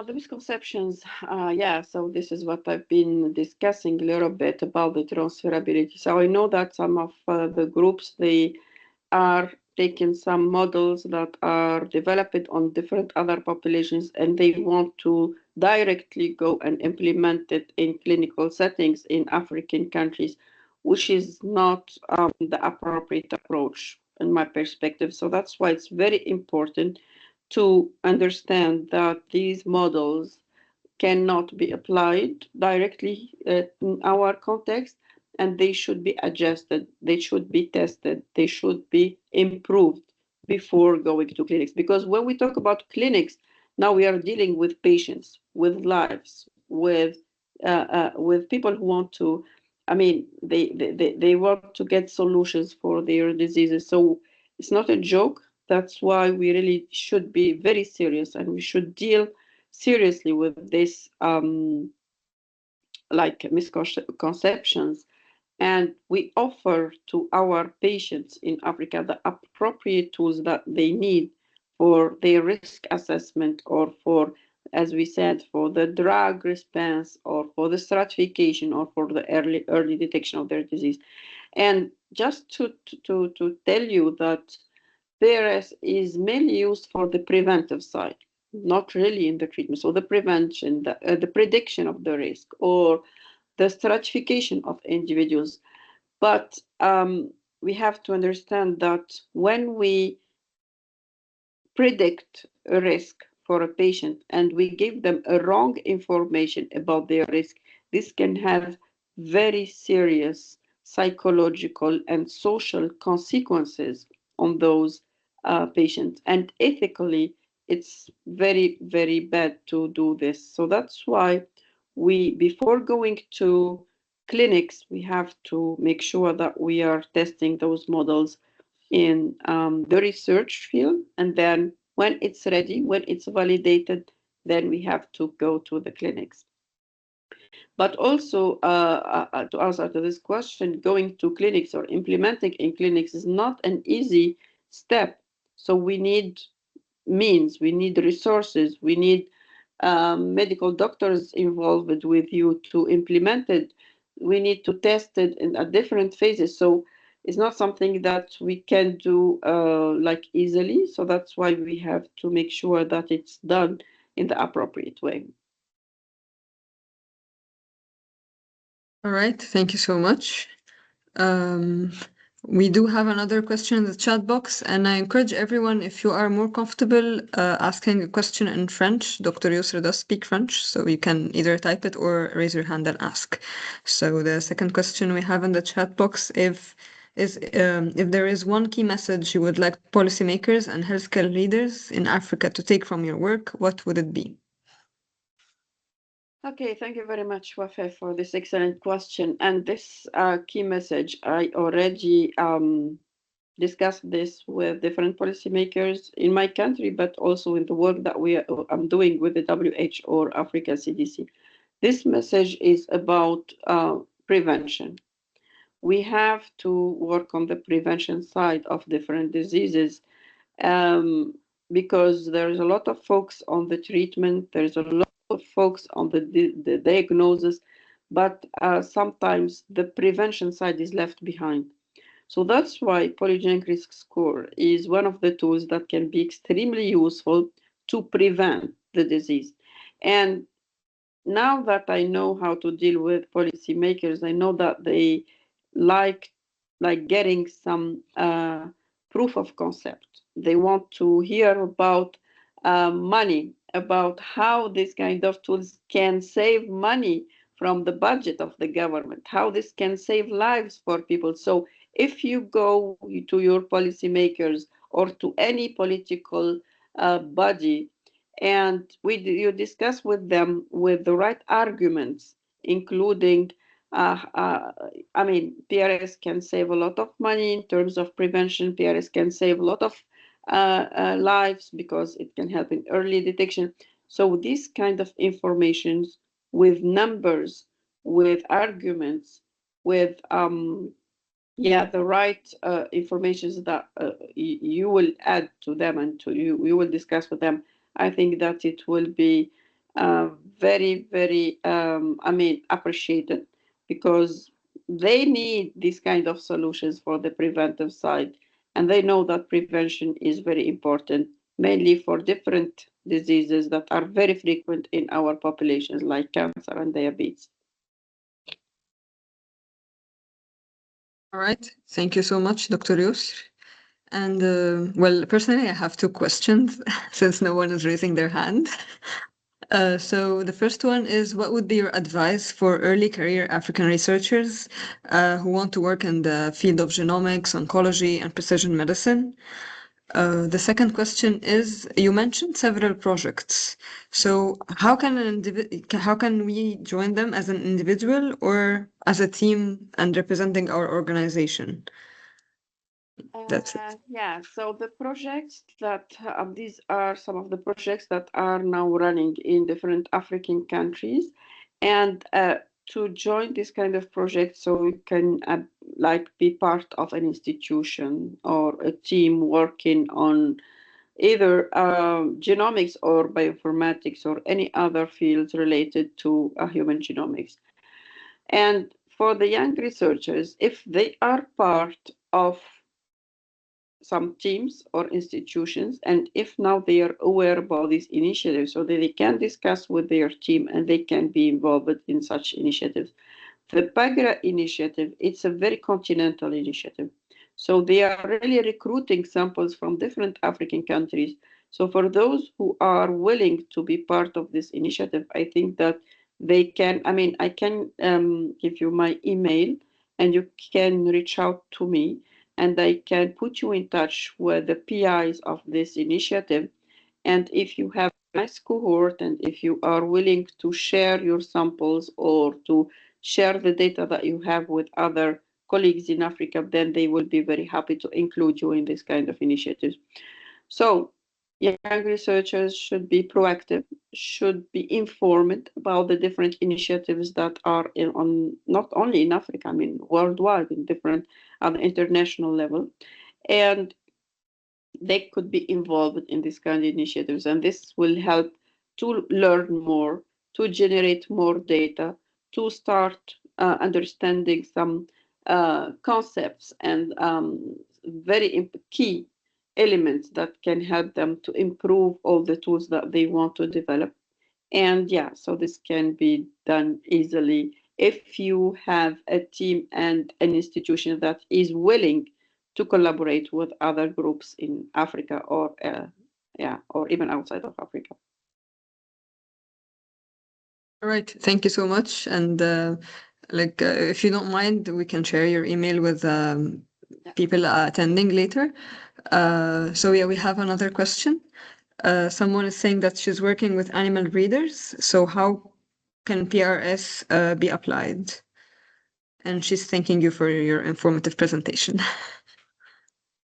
The misconceptions, yeah, so this is what I've been discussing a little bit about the transferability. So I know that some of the groups, they are taking some models that are developed on different other populations, and they want to directly go and implement it in clinical settings in African countries, which is not the appropriate approach in my perspective. So that's why it's very important to understand that these models cannot be applied directly in our context, and they should be adjusted, they should be tested, they should be improved before going to clinics. Because when we talk about clinics, now we are dealing with patients, with lives, with people who want to, I mean, they want to get solutions for their diseases. So it's not a joke. That's why we really should be very serious, and we should deal seriously with this like misconceptions, and we offer to our patients in Africa the appropriate tools that they need for their risk assessment, or for, as we said, for the drug response, or for the stratification, or for the early detection of their disease. And just to tell you that PRS is mainly used for the preventive side, not really in the treatment. So the prevention, the prediction of the risk, or the stratification of individuals. But we have to understand that when we predict a risk for a patient and we give them a wrong information about their risk, this can have very serious psychological and social consequences on those patients. And ethically, it's very, very bad to do this. So that's why before going to clinics, we have to make sure that we are testing those models in the research field, and then when it's ready, when it's validated, then we have to go to the clinics. But also, to answer to this question, going to clinics or implementing in clinics is not an easy step. So we need means, we need resources, we need medical doctors involved with you to implement it. We need to test it in at different phases. So it's not something that we can do like easily. So that's why we have to make sure that it's done in the appropriate way. All right, thank you so much. We do have another question in the chat box, and I encourage everyone, if you are more comfortable asking a question in French, Dr. Yosr does speak French, so you can either type it or raise your hand and ask. So the second question we have in the chat box if there is one key message you would like policymakers and healthcare leaders in Africa to take from your work, what would it be? Okay, thank you very much, Wafa, for this excellent question. And this key message, I already discussed this with different policymakers in my country, but also in the work that I'm doing with the WHO or Africa CDC. This message is about prevention. We have to work on the prevention side of different diseases because there's a lot of focus on the treatment, there's a lot of focus on the diagnosis, but sometimes the prevention side is left behind. So that's why Polygenic Risk Score is one of the tools that can be extremely useful to prevent the disease. And now that I know how to deal with policymakers, I know that they like getting some proof of concept. They want to hear about money, about how this kind of tools can save money from the budget of the government, how this can save lives for people. So if you go to your policymakers or to any political body and you discuss with them with the right arguments, including I mean, PRS can save a lot of money in terms of prevention. PRS can save a lot of lives because it can help in early detection. So these kind of informations with numbers, with arguments, with the right information that you will add to them and you will discuss with them. I think that it will be very, very, appreciated because they need these kind of solutions for the preventive side. And they know that prevention is very important, mainly for different diseases that are very frequent in our populations, like cancer and diabetes. All right, thank you so much, Dr. Yosr. And well, personally, I have two questions since no one is raising their hand. So the first one is, what would be your advice for early career African researchers who want to work in the field of genomics, oncology, and precision medicine? The second question is, you mentioned several projects. So how can we join them as an individual or as a team and representing our organization? That's it. Yeah, so the projects that these are some of the projects that are now running in different African countries, and to join this kind of project, so you can be part of an institution or a team working on either genomics or bioinformatics or any other fields related to human genomics. And for the young researchers, if they are part of some teams or institutions, and if now they are aware about these initiatives so that they can discuss with their team and they can be involved in such initiatives. The PAPERI initiative, it's a very continental initiative. So they are really recruiting samples from different African countries. So for those who are willing to be part of this initiative, I think that they can, I can give you my email and you can reach out to me and I can put you in touch with the PIs of this initiative. And if you have a nice cohort and if you are willing to share your samples or to share the data that you have with other colleagues in Africa, then they will be very happy to include you in this kind of initiatives. So young researchers should be proactive, should be informed about the different initiatives that are not only in Africa, worldwide, in different on the international level. And they could be involved in this kind of initiatives. And this will help to learn more, to generate more data, to start understanding some concepts and very key elements that can help them to improve all the tools that they want to develop. And yeah, so this can be done easily if you have a team and an institution that is willing to collaborate with other groups in Africa or even outside of Africa. All right, thank you so much. And if you don't mind, we can share your email with people attending later. So yeah, we have another question. Someone is saying that she's working with animal breeders. So how can PRS be applied? And she's thanking you for your informative presentation.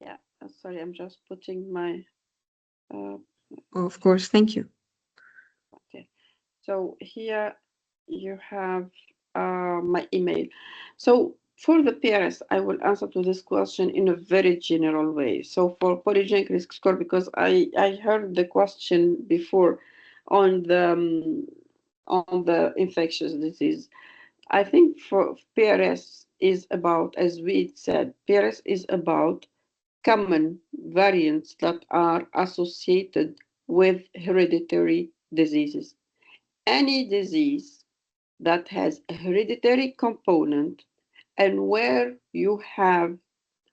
Yeah, sorry, I'm just putting my... Oh, of course, thank you. Okay, so here you have my email. So for the PRS, I will answer to this question in a very general way. So for polygenic risk score, because I heard the question before on the infectious disease. I think for PRS is about, as we said, PRS is about common variants that are associated with hereditary diseases. Any disease that has a hereditary component and where you have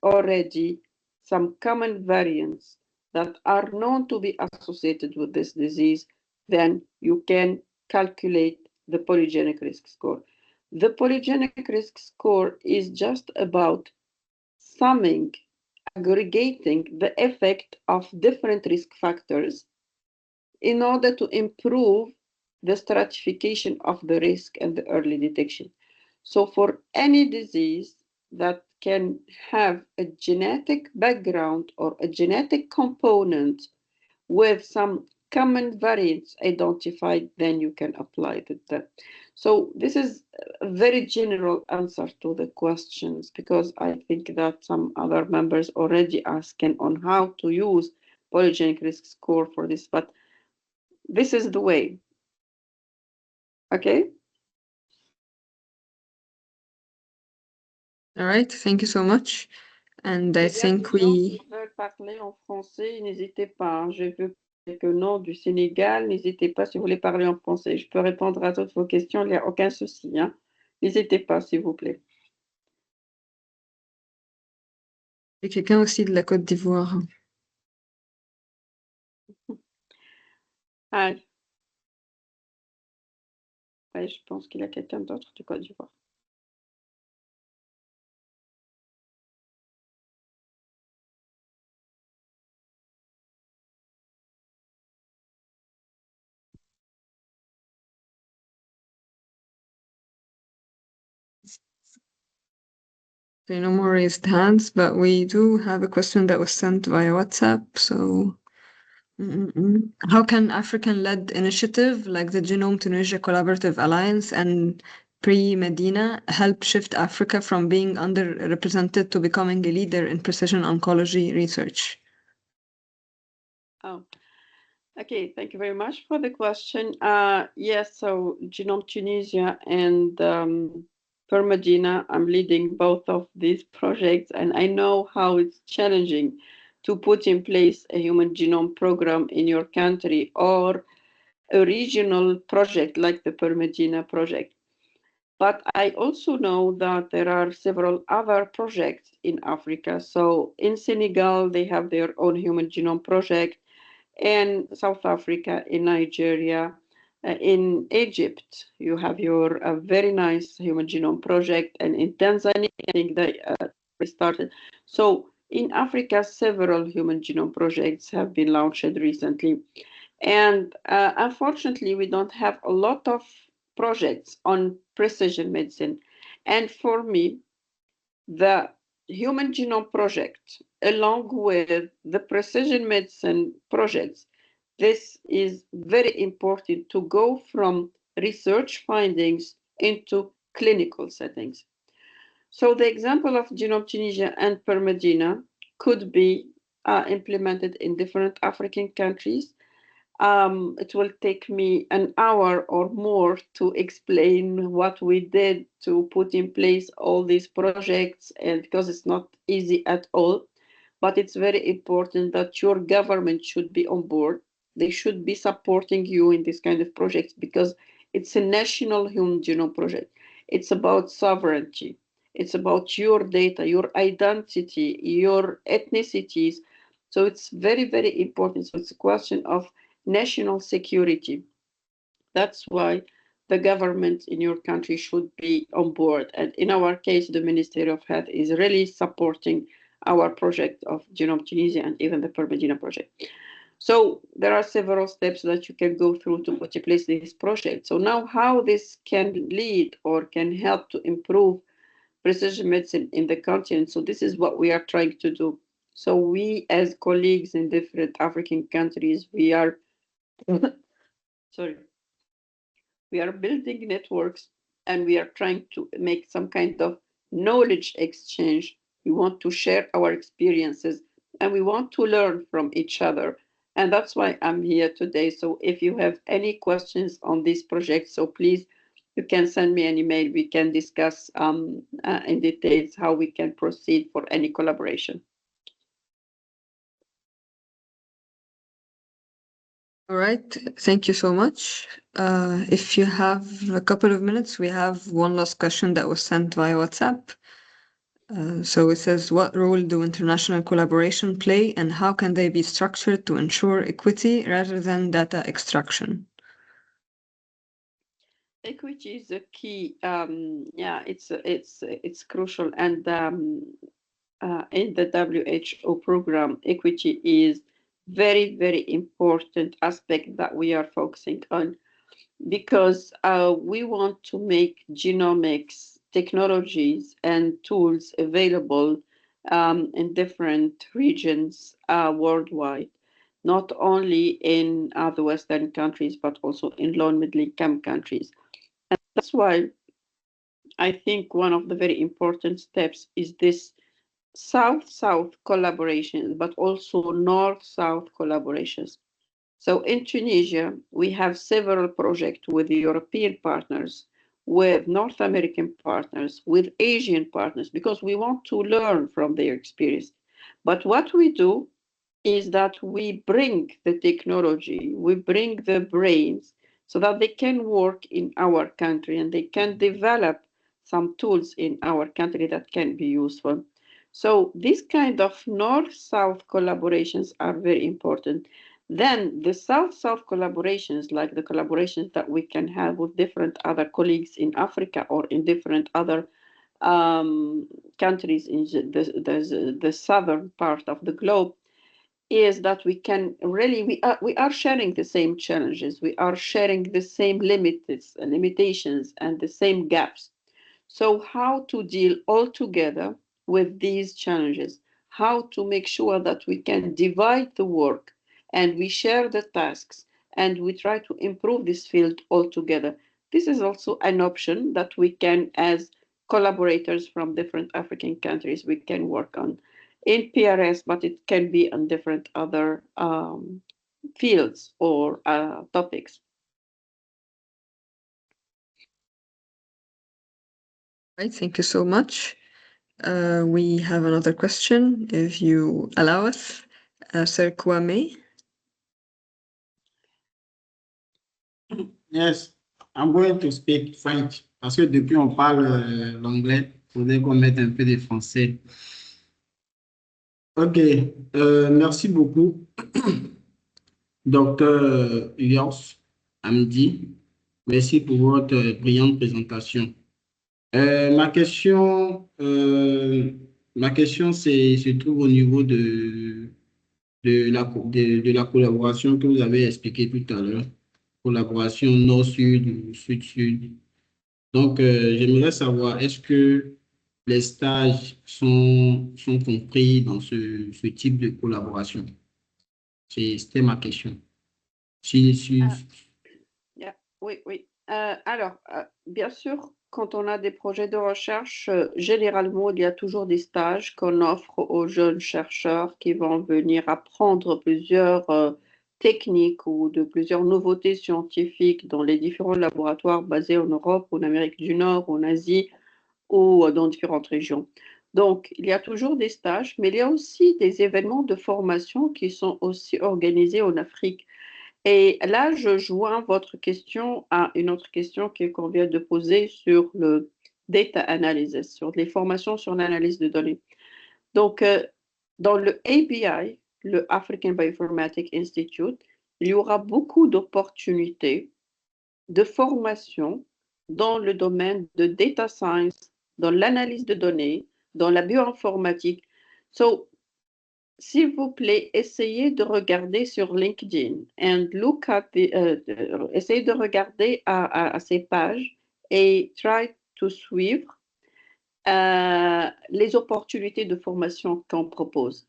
already some common variants that are known to be associated with this disease, then you can calculate the polygenic risk score. The polygenic risk score is just about summing, aggregating the effect of different risk factors in order to improve the stratification of the risk and the early detection. So for any disease that can have a genetic background or a genetic component with some common variants identified, then you can apply that. So this is a very general answer to the questions, because I think that some other members already asking on how to use polygenic risk score for this, but this is the way. Okay. All right, thank you so much. And I think we... veulent parler en français, n'hésitez pas. J'ai vu quelques noms du Sénégal. N'hésitez pas si vous voulez parler en français. Je peux répondre à toutes vos questions, il n'y a aucun souci. Hein. N'hésitez pas, s'il vous plaît. Il y a quelqu'un aussi de la Côte d'Ivoire. Ah. Ouais, je pense qu'il y a quelqu'un d'autre de Côte d'Ivoire. There are no more raised hands, but we do have a question that was sent via WhatsApp. So, how can African-led initiative like the Genome Tunisia Collaborative Alliance and Pre-Medina help shift Africa from being underrepresented to becoming a leader in precision oncology research? Oh, okay. Thank you very much for the question. Yes, so Genome Tunisia and Medina, I'm leading both of these projects, and I know how it's challenging to put in place a human genome program in your country or a regional project like the Medina project. But I also know that there are several other projects in Africa. So in Senegal, they have their own human genome project. In South Africa, in Nigeria, in Egypt, you have your very nice human genome project. And in Tanzania, I think they started. So in Africa, several human genome projects have been launched recently. And unfortunately, we don't have a lot of projects on precision medicine. And for me, the Human Genome Project, along with the precision medicine projects, this is very important to go from research findings into clinical settings. So the example of Genome Tunisia and PERMEDINA could be implemented in different African countries. It will take me an hour or more to explain what we did to put in place all these projects, and because it's not easy at all, but it's very important that your government should be on board. They should be supporting you in this kind of projects because it's a national human genome project. It's about sovereignty. It's about your data, your identity, your ethnicities. So it's very, very important. So it's a question of national security. That's why the government in your country should be on board. And in our case, the Ministry of Health is really supporting our project of Genome Tunisia and even the PERMEDINA project. So there are several steps that you can go through to put in place this project. So now how this can lead or can help to improve precision medicine in the continent. So this is what we are trying to do. So we as colleagues in different African countries, we are we are building networks and we are trying to make some kind of knowledge exchange. We want to share our experiences and we want to learn from each other. And that's why I'm here today. So if you have any questions on this project, so please, you can send me an email. We can discuss in details how we can proceed for any collaboration. All right, thank you so much. If you have a couple of minutes, we have one last question that was sent via WhatsApp. So it says, what role do international collaboration play and how can they be structured to ensure equity rather than data extraction? Equity is a key. Yeah, it's crucial. And in the WHO program, equity is very, very important aspect that we are focusing on because we want to make genomics technologies and tools available in different regions worldwide, not only in the Western countries, but also in low and middle-income countries. And that's why I think one of the very important steps is this South-South collaborations, but also North-South collaborations. So in Tunisia, we have several projects with the European partners, with North American partners, with Asian partners, because we want to learn from their experience. But what we do is that we bring the technology, we bring the brains so that they can work in our country and they can develop some tools in our country that can be useful. So these kind of North-South collaborations are very important. Then the South-South collaborations, like the collaborations that we can have with different other colleagues in Africa or in different other countries in the southern part of the globe, is that we can really, we are sharing the same challenges, we are sharing the same limitations and the same gaps. So how to deal all together with these challenges, how to make sure that we can divide the work and we share the tasks and we try to improve this field all together. This is also an option that we can, as collaborators from different African countries, we can work on in PRS, but it can be on different other fields or topics. Right, thank you so much. We have another question, if you allow us. Sir Kwame. Yes, I'm going to speak French parce que depuis on parle l'anglais, il faudrait qu'on mette un peu de français. Ok, merci beaucoup, Dr. Yosr Hamdy. Merci pour votre brillante présentation. Ma question se trouve au niveau de la collaboration que vous avez expliquée tout à l'heure. Collaboration nord-sud ou sud-sud. Donc, j'aimerais savoir, est-ce que les stages sont compris dans ce type de collaboration? C'était ma question. Oui. Alors, bien sûr, quand on a des projets de recherche, généralement, il y a toujours des stages qu'on offre aux jeunes chercheurs qui vont venir apprendre plusieurs techniques ou de plusieurs nouveautés scientifiques dans les différents laboratoires basés en Europe, en Amérique du Nord, en Asie ou dans différentes régions. Donc, il y a toujours des stages, mais il y a aussi des événements de formation qui sont aussi organisés en Afrique. Et là, je joins votre question à une autre question qu'on vient de poser sur le data analysis, sur les formations sur l'analyse de données. Donc, dans le ABI, le African Bioinformatics Institute, il y aura beaucoup d'opportunités de formation dans le domaine de data science, dans l'analyse de données, dans la bioinformatique. So, s'il vous plaît, essayez de regarder sur LinkedIn and look at essayez de regarder à ces pages et try to suivre les opportunités de formation qu'on propose.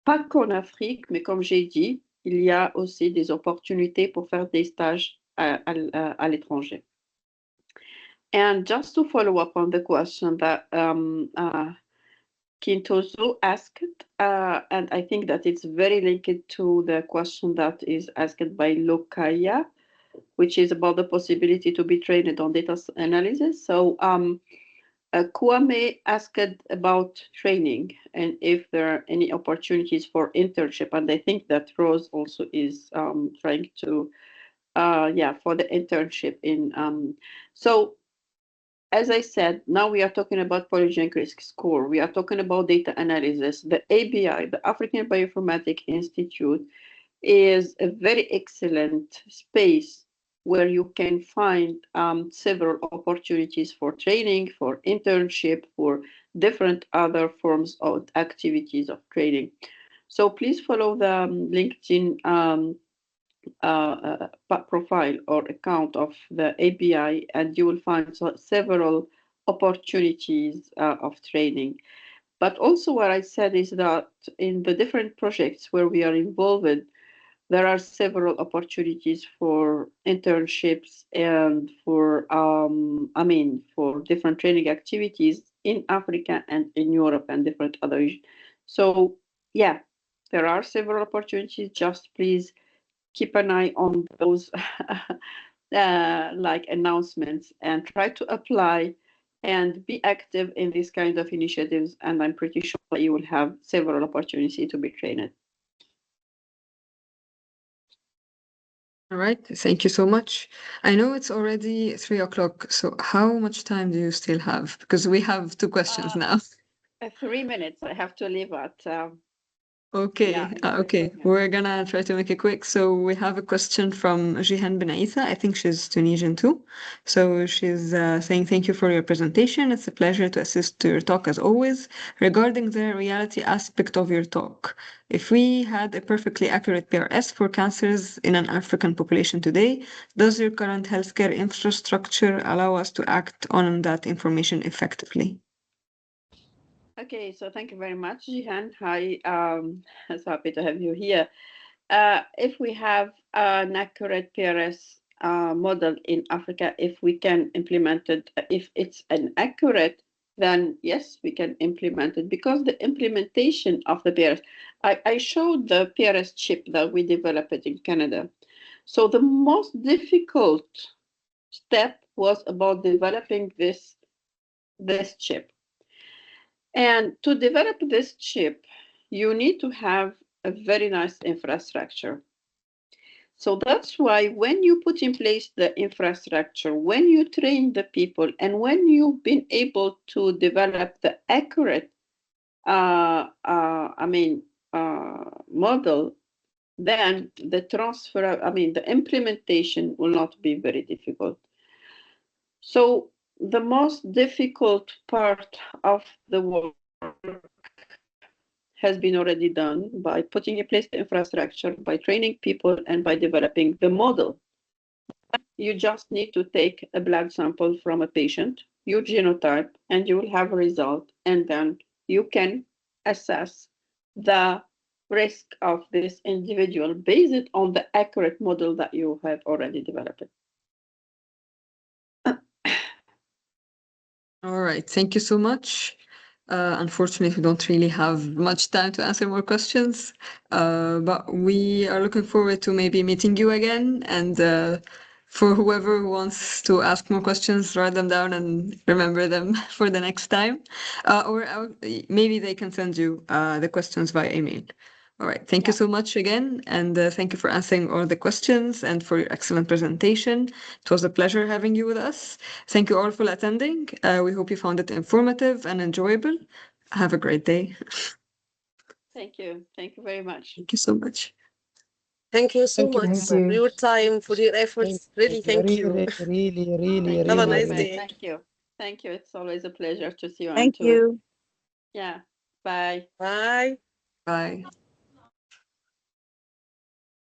Pas qu'en Afrique, mais comme j'ai dit, il y a aussi des opportunités pour faire des stages à l'étranger. And just to follow up on the question that Kintoso asked, and I think that it's very linked to the question that is asked by Lokaya, which is about the possibility to be trained on data analysis. So Kwame asked about training and if there are any opportunities for internship. And I think that Rose also is trying to, for the internship in, so as I said, now we are talking about Polygenic Risk Score. We are talking about data analysis. The ABI, the African Bioinformatics Institute, is a very excellent space where you can find several opportunities for training, for internship, for different other forms of activities of training. So please follow the LinkedIn profile or account of the ABI, and you will find several opportunities of training. But also what I said is that in the different projects where we are involved, there are several opportunities for internships and for, for different training activities in Africa and in Europe and different other regions. So yeah, there are several opportunities. Just please keep an eye on those like announcements and try to apply and be active in these kind of initiatives. And I'm pretty sure you will have several opportunities to be trained. All right, thank you so much. I know it's already 3 o'clock, so how much time do you still have? Because we have 2 questions now. 3 minutes. I have to leave at. Okay, we're gonna try to make it quick. So we have a question from Jihan Benaitha. I think she's Tunisian too. So she's saying, thank you for your presentation. It's a pleasure to assist to your talk as always. Regarding the reality aspect of your talk, if we had a perfectly accurate PRS for cancers in an African population today, does your current healthcare infrastructure allow us to act on that information effectively? Okay, so thank you very much, Jihan. Hi, so happy to have you here. If we have an accurate PRS model in Africa, if we can implement it, if it's inaccurate, then yes, we can implement it, because the implementation of the PRS, I showed the PRS chip that we developed in Canada. So the most difficult step was about developing this chip. And to develop this chip, you need to have a very nice infrastructure. So that's why when you put in place the infrastructure, when you train the people, and when you've been able to develop the accurate, model, then the transfer, the implementation will not be very difficult. So the most difficult part of the work has been already done by putting in place the infrastructure, by training people, and by developing the model. You just need to take a blood sample from a patient, your genotype, and you will have a result, and then you can assess the risk of this individual based on the accurate model that you have already developed. All right, thank you so much. Unfortunately, we don't really have much time to answer more questions, but we are looking forward to maybe meeting you again. And for whoever who wants to ask more questions, write them down and remember them for the next time. Or maybe they can send you the questions via email. All right, thank you so much again, and thank you for answering all the questions and for your excellent presentation. It was a pleasure having you with us. Thank you all for attending. We hope you found it informative and enjoyable. Have a great day. Thank you. Thank you very much. Thank you so much. Thank you so much for your time, for your efforts. Really, thank you. Really, Have a nice day. Thank you. Thank you. It's always a pleasure to see you. Thank you. Yeah. Bye. Bye. Bye.